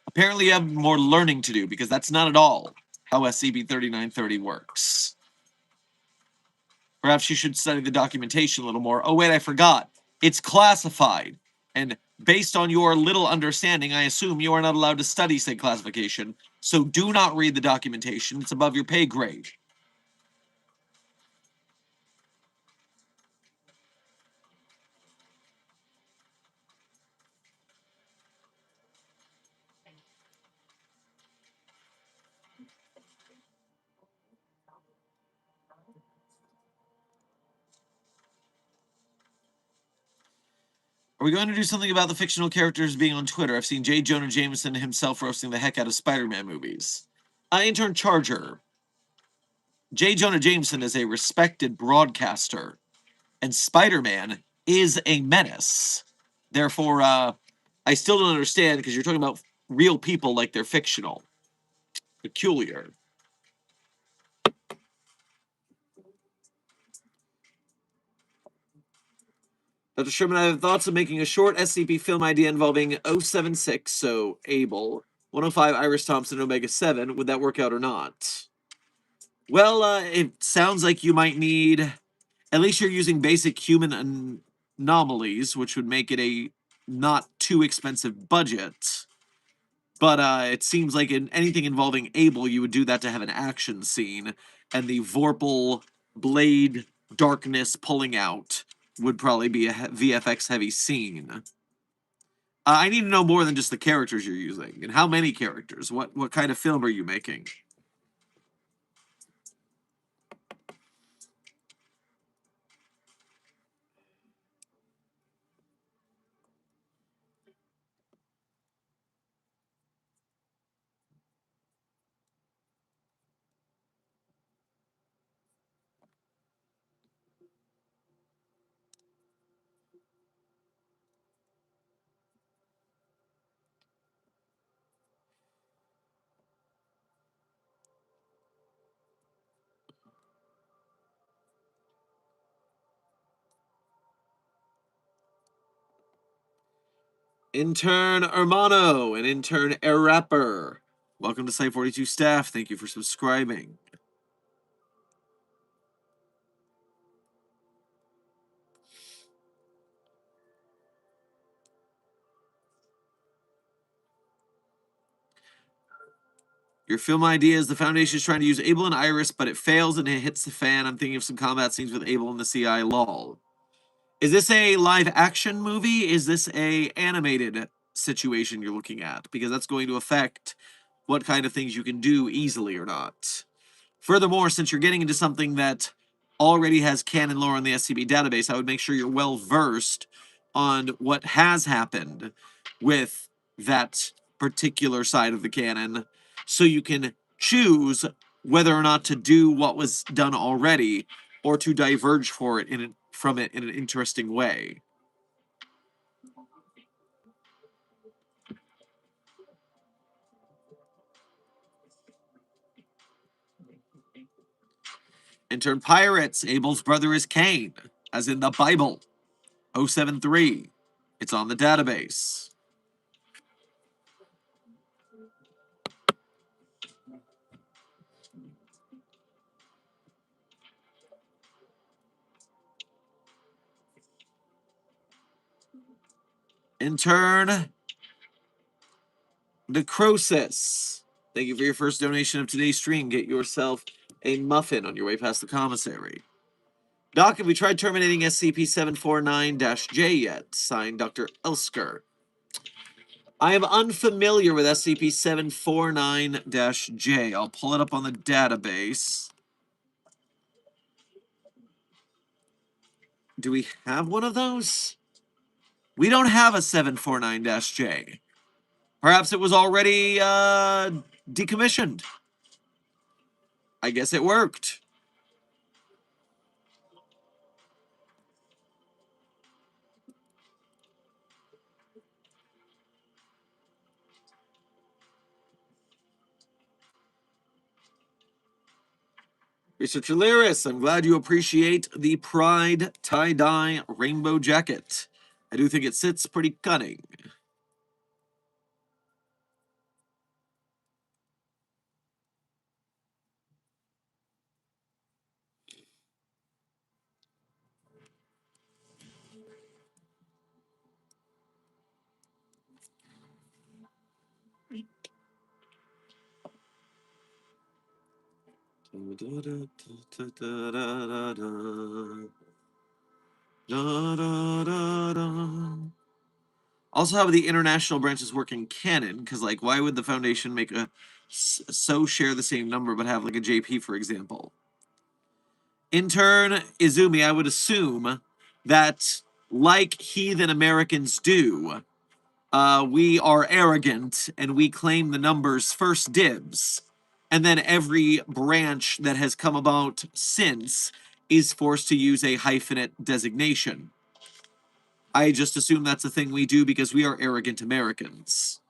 S1: Apparently you have more learning to do, because that's not at all how SCP-3930 works. Perhaps you should study the documentation a little more. Oh, wait, I forgot. It's classified. And based on your little understanding, I assume you are not allowed to study said classification. So do not read the documentation. It's above your pay grade. Are we going to do something about the fictional characters being on Twitter? I've seen J. Jonah Jameson himself roasting the heck out of Spider-Man movies. Intern Charger. J. Jonah Jameson is a respected broadcaster, and Spider-Man is a menace. Therefore, I still don't understand, because you're talking about real people like they're fictional. Peculiar. Dr. Sherman, I have thoughts of making a short SCP film idea involving 076, so Abel, 105 Iris Thompson, Omega 7. Would that work out or not? Well, it sounds like you might need, at least you're using basic human anomalies, which would make it a not too expensive budget. But it seems like in anything involving Abel, you would do that to have an action scene, and the Vorpal blade darkness pulling out would probably be a VFX heavy scene. I need to know more than just the characters you're using, and how many characters. What kind of film are you making? Intern Hermano and intern Rapper. Welcome to Site 42 staff. Thank you for subscribing. Your film idea is the Foundation is trying to use Abel and Iris, but it fails and it hits the fan. I'm thinking of some combat scenes with Abel and the CI lol. Is this a live action movie? Is this a animated situation you're looking at? Because that's going to affect what kind of things you can do easily or not. Furthermore, since you're getting into something that already has canon lore in the SCP database, I would make sure you're well versed on what has happened with that particular side of the canon, so you can choose whether or not to do what was done already or to diverge from it in an interesting way. Intern Pirates, Abel's brother is Cain, as in the Bible. 073. It's on the database. Intern Necrosis. Thank you for your first donation of today's stream. Get yourself a muffin on your way past the commissary. Doc, have we tried terminating SCP-749-J yet? Signed, Dr. Elsker. I am unfamiliar with SCP-749-J. I'll pull it up on the database. Do we have one of those? We don't have a 749-J. Perhaps it was already decommissioned. I guess it worked. Researcher Lyris, I'm glad you appreciate the Pride tie-dye rainbow jacket. I do think it sits pretty cunning. Also, how the international branches work in canon, because, like, why would the Foundation make a so share the same number but have, like, a JP, for example? Intern Izumi, I would assume that, like heathen Americans do, we are arrogant and we claim the numbers first dibs. And then every branch that has come about since is forced to use a hyphenate designation. I just assume that's a thing we do because we are arrogant Americans.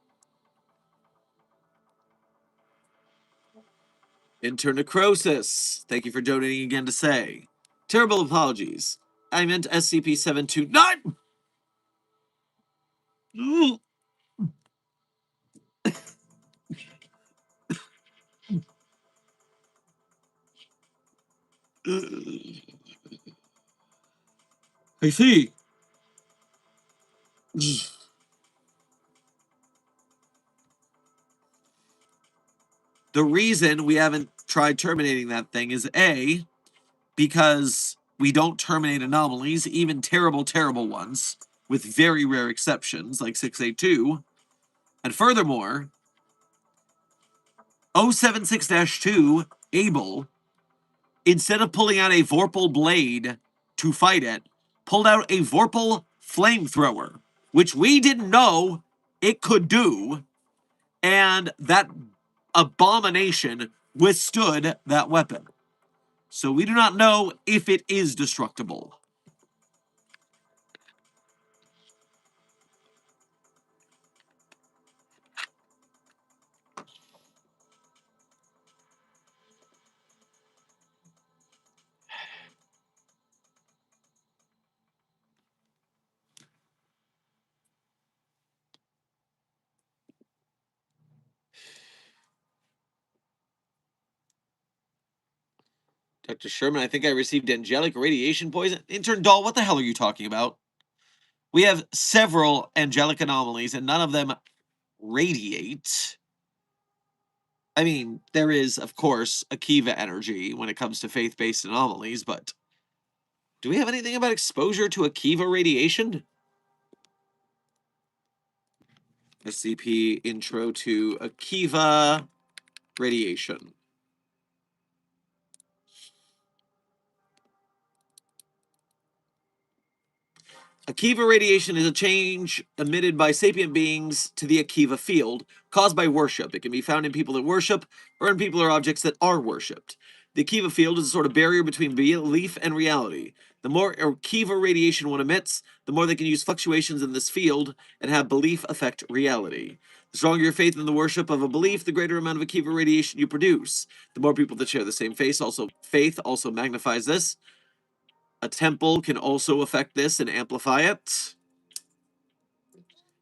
S1: Intern Necrosis, thank you for donating again to say. Terrible apologies. I meant SCP-729. I see. The reason we haven't tried terminating that thing is A, because we don't terminate anomalies, even terrible, terrible ones, with very rare exceptions like 682. And furthermore, 076-2, Abel, instead of pulling out a Vorpal blade to fight it, pulled out a Vorpal flamethrower, which we didn't know it could do, and that abomination withstood that weapon. So we do not know if it is destructible. Dr. Sherman, I think I received angelic radiation poison. Intern Doll, what the hell are you talking about? We have several angelic anomalies, and none of them radiate. I mean, there is, of course, Akiva energy when it comes to faith-based anomalies, but do we have anything about exposure to Akiva radiation? SCP Intro to Akiva Radiation. Akiva radiation is a change emitted by sapient beings to the Akiva field caused by worship. It can be found in people that worship or in people or objects that are worshipped. The Akiva field is a sort of barrier between belief and reality. The more Akiva radiation one emits, the more they can use fluctuations in this field and have belief affect reality. The stronger your faith in the worship of a belief, the greater amount of Akiva radiation you produce. The more people that share the same faith also magnifies this. A temple can also affect this and amplify it.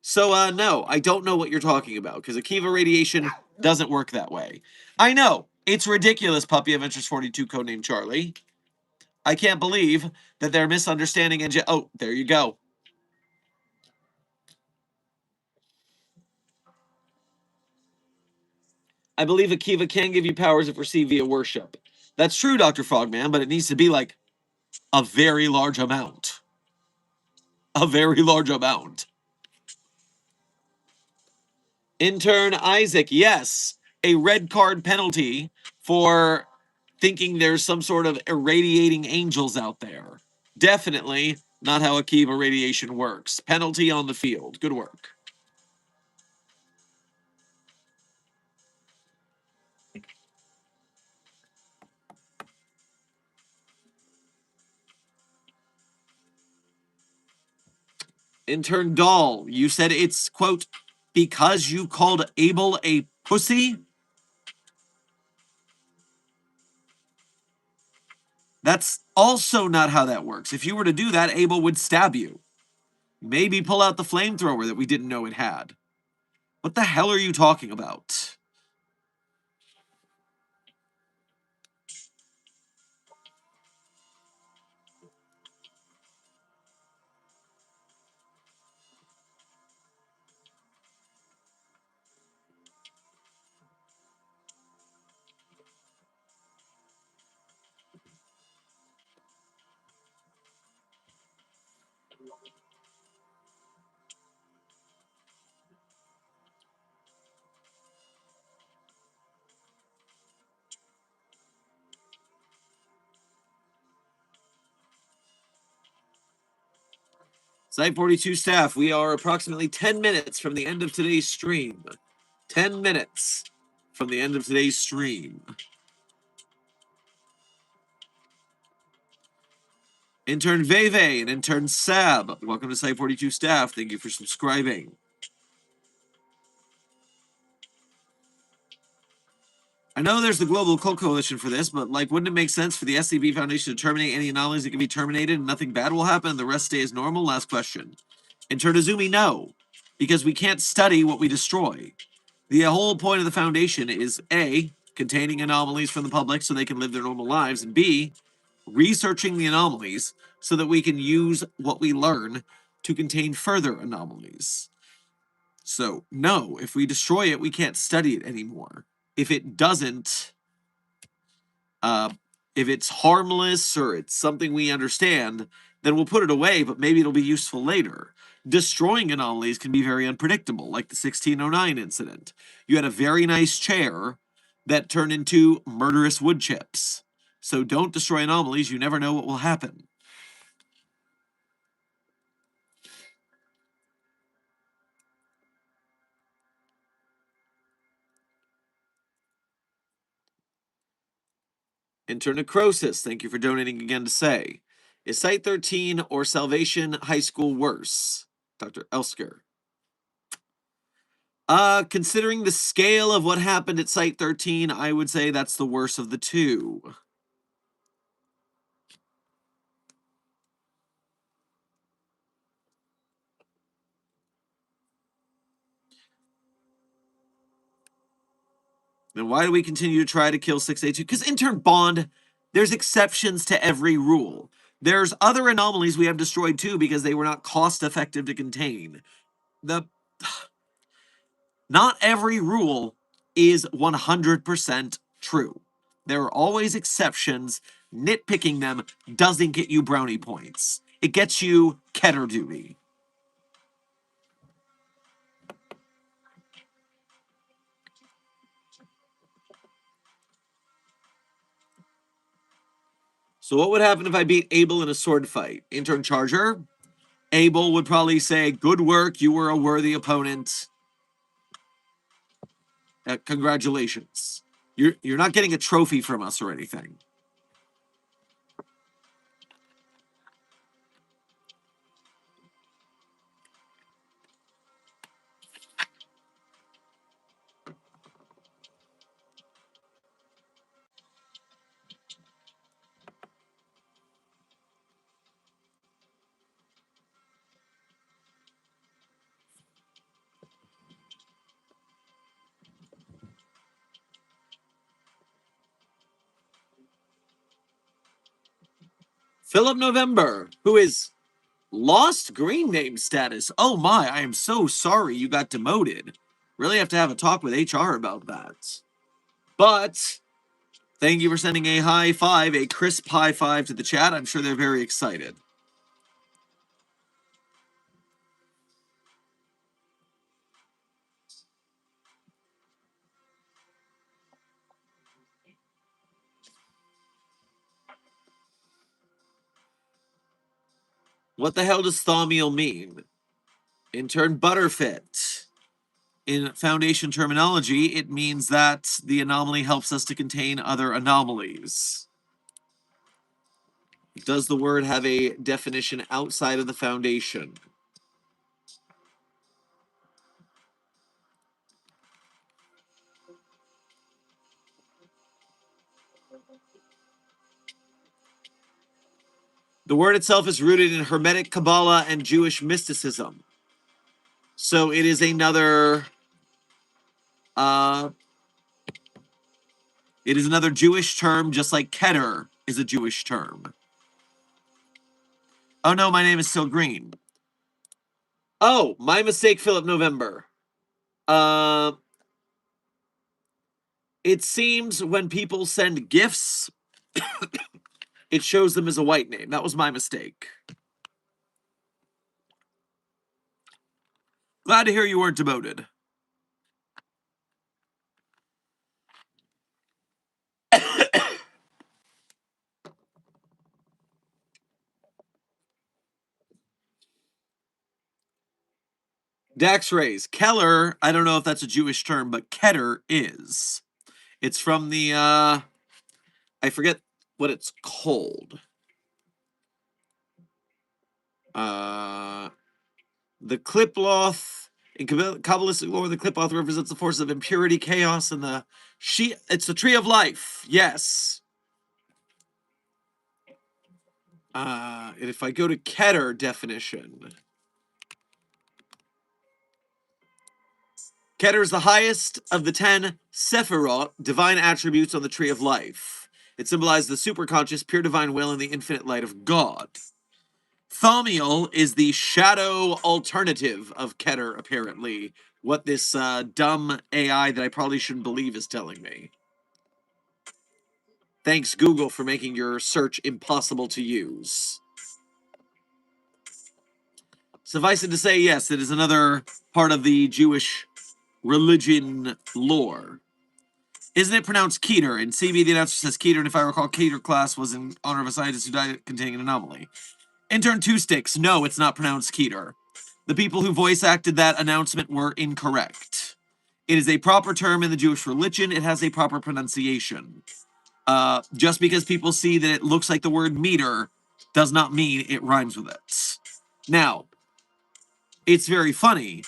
S1: So, no, I don't know what you're talking about, because Akiva radiation doesn't work that way. I know, it's ridiculous, Puppy Adventures 42, codename Charlie. I can't believe that they're misunderstanding and oh, there you go. I believe Akiva can give you powers if received via worship. That's true, Dr. Frogman, but it needs to be like a very large amount. A very large amount. Intern Isaac, yes, a red card penalty for thinking there's some sort of irradiating angels out there. Definitely not how Akiva radiation works. Penalty on the field. Good work. Intern Doll, you said it's, quote, because you called Abel a pussy? That's also not how that works. If you were to do that, Abel would stab you. Maybe pull out the flamethrower that we didn't know it had. What the hell are you talking about? Site 42 staff, we are approximately 10 minutes from the end of today's stream. 10 minutes from the end of today's stream. Intern Veve and Intern Sab, welcome to Site 42 staff. Thank you for subscribing. I know there's the Global Occult Coalition for this, but like, wouldn't it make sense for the SCP Foundation to terminate any anomalies that can be terminated and nothing bad will happen and the rest stay as normal? Last question. Intern Azumi, no, because we can't study what we destroy. The whole point of the Foundation is A, containing anomalies from the public so they can live their normal lives, and B, researching the anomalies so that we can use what we learn to contain further anomalies. So, no, if we destroy it, we can't study it anymore. if it doesn't, if it's harmless or it's something we understand, then we'll put it away, but maybe it'll be useful later. Destroying anomalies can be very unpredictable, like the 1609 incident. You had a very nice chair that turned into murderous wood chips. So don't destroy anomalies, you never know what will happen. Internecrosis, thank you for donating again to say. Is Site 13 or Salvation High School worse? Dr. Elsker. Considering the scale of what happened at Site 13, I would say that's the worst of the two. Then why do we continue to try to kill 682? Because intern Bond, there's exceptions to every rule. There's other anomalies we have destroyed too because they were not cost effective to contain. Not every rule is 100% true. There are always exceptions. Nitpicking them doesn't get you brownie points. It gets you Keter duty. So what would happen if I beat Abel in a sword fight? Intern Charger? Abel would probably say, good work, you were a worthy opponent. Congratulations. You're not getting a trophy from us or anything. Philip November, who is lost green name status. Oh my, I am so sorry you got demoted. Really have to have a talk with HR about that. But thank you for sending a high five, a crisp high five to the chat. I'm sure they're very excited. What the hell does thaumiel mean? Intern Butterfit. In Foundation terminology, it means that the anomaly helps us to contain other anomalies. Does the word have a definition outside of the Foundation? The word itself is rooted in Hermetic Kabbalah and Jewish mysticism. So it is another it is another Jewish term, just like Keter is a Jewish term. Oh no, my name is still Green. Oh, my mistake, Philip November. It seems when people send gifts, it shows them as a white name. That was my mistake. Glad to hear you weren't demoted. Dax Rays. Keller, I don't know if that's a Jewish term, but Keter is. It's from the, I forget what it's called. The Kliploth. In Kabbalistic lore, the Kliploth represents the force of impurity, chaos, and it's the tree of life. Yes. And if I go to Keter definition, Keter is the highest of the 10 Sephirot, divine attributes on the tree of life. It symbolizes the superconscious, pure divine will, and the infinite light of God. Thaumiel is the shadow alternative of Keter, apparently, what this dumb AI that I probably shouldn't believe is telling me. Thanks, Google, for making your search impossible to use. Suffice it to say, yes, it is another part of the Jewish religion lore. Isn't it pronounced Keter? In CB, the announcer says Keter, and if I recall, Keter class was in honor of a scientist who died containing an anomaly. Intern Two Sticks, no, it's not pronounced Keter. The people who voice acted that announcement were incorrect. It is a proper term in the Jewish religion. It has a proper pronunciation. Just because people see that it looks like the word meter does not mean it rhymes with it. Now, it's very funny.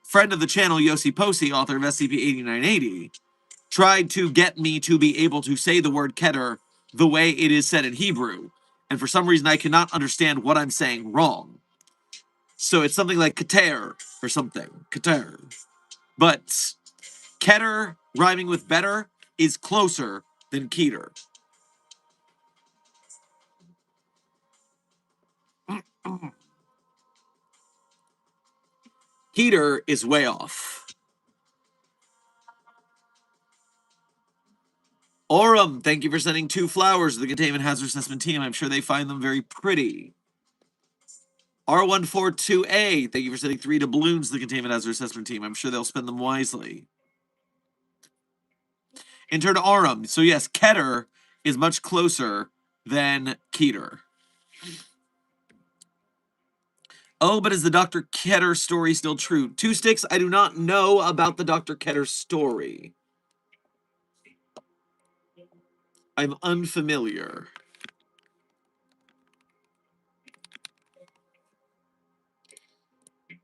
S1: Friend of the channel, Yossi Posi, author of SCP-8980, tried to get me to be able to say the word Keter the way it is said in Hebrew. And for some reason, I cannot understand what I'm saying wrong. So it's something like Keter or something. Keter. But Keter rhyming with better is closer than Keter. Keter is way off. Aurum, thank you for sending 2 flowers to the Containment Hazard Assessment team. I'm sure they find them very pretty. R142A, thank you for sending 3 doubloons to the Containment Hazard Assessment team. I'm sure they'll spend them wisely. Intern Aurum, so yes, Keter is much closer than Keter. Oh, but is the Dr. Keter story still true? Two Sticks, I do not know about the Dr. Keter story. I'm unfamiliar.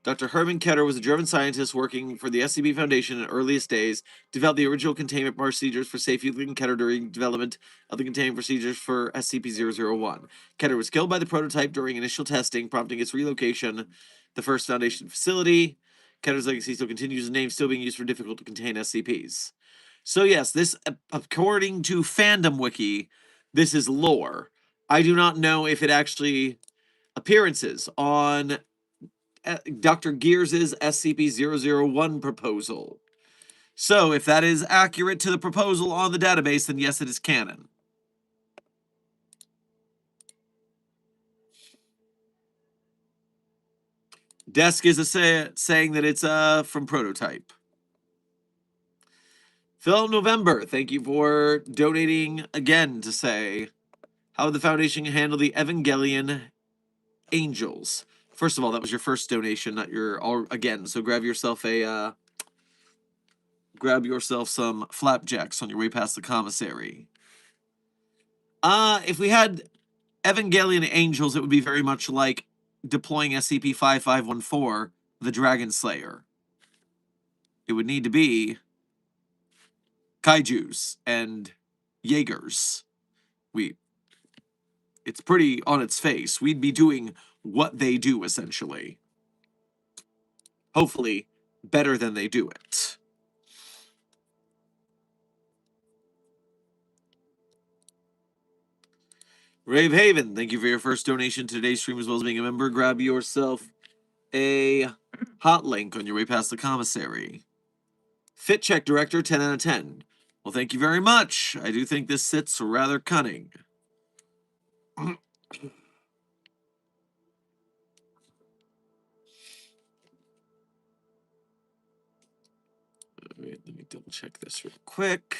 S1: Dr. Hermann Keter was a German scientist working for the SCP Foundation in earliest days, developed the original containment procedures for safe using Keter during development of the containment procedures for SCP-001. Keter was killed by the prototype during initial testing, prompting its relocation the first Foundation facility. Ketter's legacy still continues, his name still being used for difficult to contain SCPs. So yes, this, according to Fandom Wiki, this is lore. I do not know if it actually appearances on Dr. Gears's SCP-001 proposal. So, if that is accurate to the proposal on the database, then yes, it is canon. Desk is saying that it's from Prototype. Phil November, thank you for donating again to say how the Foundation can handle the Evangelion Angels. First of all, that was your first donation, not your again. So grab yourself some flapjacks on your way past the commissary. If we had Evangelion Angels, it would be very much like deploying SCP-5514, the Dragon Slayer. It would need to be kaijus and Jaegers. It's pretty on its face. We'd be doing what they do, essentially. Hopefully, better than they do it. Rave Haven, thank you for your first donation to today's stream, as well as being a member. Grab yourself a hot link on your way past the commissary. Fit check director, 10 out of 10. Well, thank you very much. I do think this sits rather cunning. Wait, let me double check this real quick.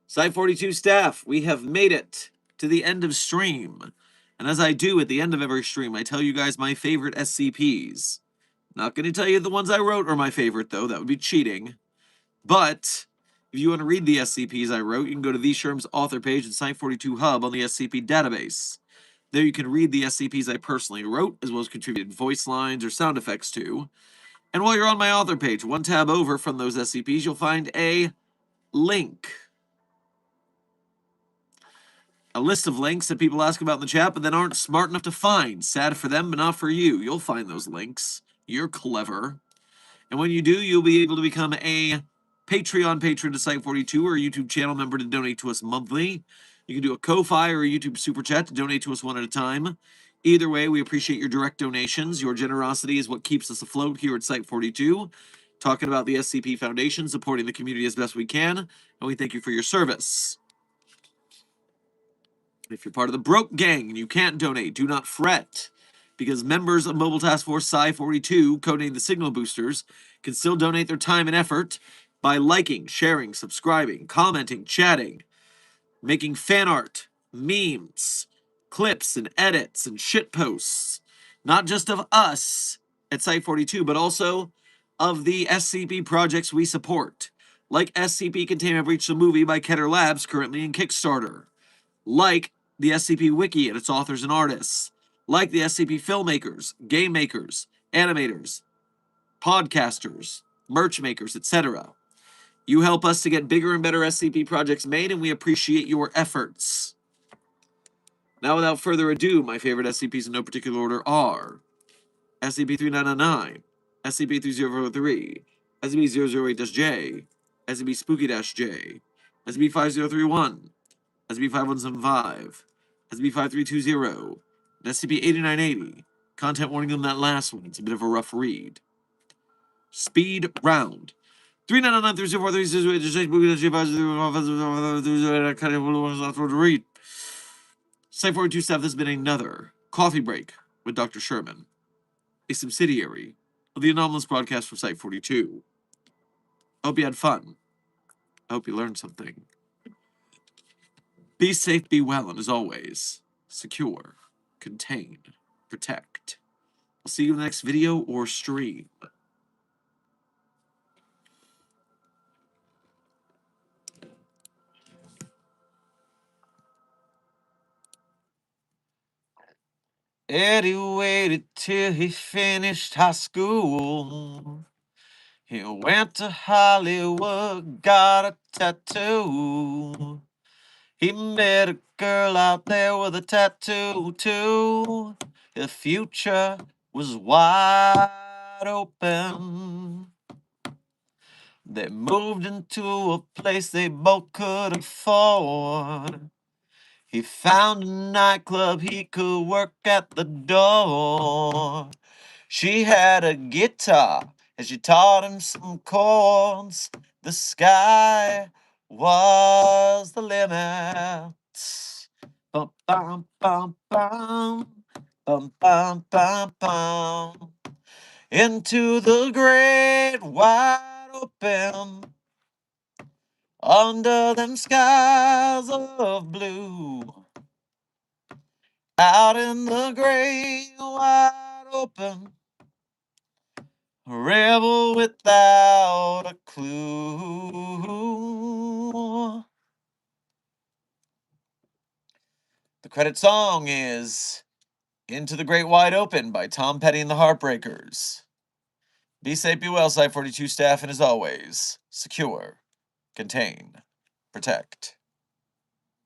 S1: Site 42 staff, we have made it to the end of stream. And as I do at the end of every stream, I tell you guys my favorite SCPs. Not going to tell you the ones I wrote are my favorite, though. That would be cheating. But if you want to read the SCPs I wrote, you can go to the Sherm's author page in Site 42 Hub on the SCP database. There you can read the SCPs I personally wrote, as well as contributed voice lines or sound effects to. And while you're on my author page, one tab over from those SCPs, you'll find a link. A list of links that people ask about in the chat, but then aren't smart enough to find. Sad for them, but not for you. You'll find those links. You're clever. And when you do, you'll be able to become a Patreon patron to Site 42 or a YouTube channel member to donate to us monthly. You can do a Ko-Fi or a YouTube Super Chat to donate to us one at a time. Either way, we appreciate your direct donations. Your generosity is what keeps us afloat here at Site 42, talking about the SCP Foundation, supporting the community as best we can, and we thank you for your service. If you're part of the broke gang and you can't donate, do not fret, because members of Mobile Task Force Psi 42, codenamed the Signal Boosters, can still donate their time and effort by liking, sharing, subscribing, commenting, chatting, making fan art, memes, clips and edits and shit posts, not just of us at Site 42, but also of the SCP projects we support, like SCP Containment Breach the Movie by Keter Labs, currently in Kickstarter, like the SCP Wiki and its authors and artists, like the SCP filmmakers, game makers, animators, podcasters, merch makers, etc. You help us to get bigger and better SCP projects made, and we appreciate your efforts. Now, without further ado, my favorite SCPs in no particular order are SCP-3999, SCP-3003, SCP-008-J, SCP-Spooky-J, SCP-5031, SCP-5175, SCP-5320, and SCP-8980. Content warning on that last one, it's a bit of a rough read. Speed round. 399-304-306, Site 42 staff, this has been another Coffee Break with Dr. Sherman, a subsidiary of the Anomalous broadcast from Site 42. I hope you had fun. I hope you learned something. Be safe, be well, and as always, secure, contain, protect. I'll see you in the next video or stream. Eddie waited till he finished high school. He went to Hollywood, got a tattoo. He met a girl out there with a tattoo too. The future was wide open. They moved into a place they both could afford. He found a nightclub he could work at the door. She had a guitar and she taught him some chords. The sky was the limit. Bum, bum, bum, bum. Bum, bum, bum, bum. Into the great wide open, under them skies of blue. Out in the great wide open, a rebel without a clue. The credit song is Into the Great Wide Open by Tom Petty and the Heartbreakers. Be safe, be well, Site 42 staff, and as always, secure, contain, protect.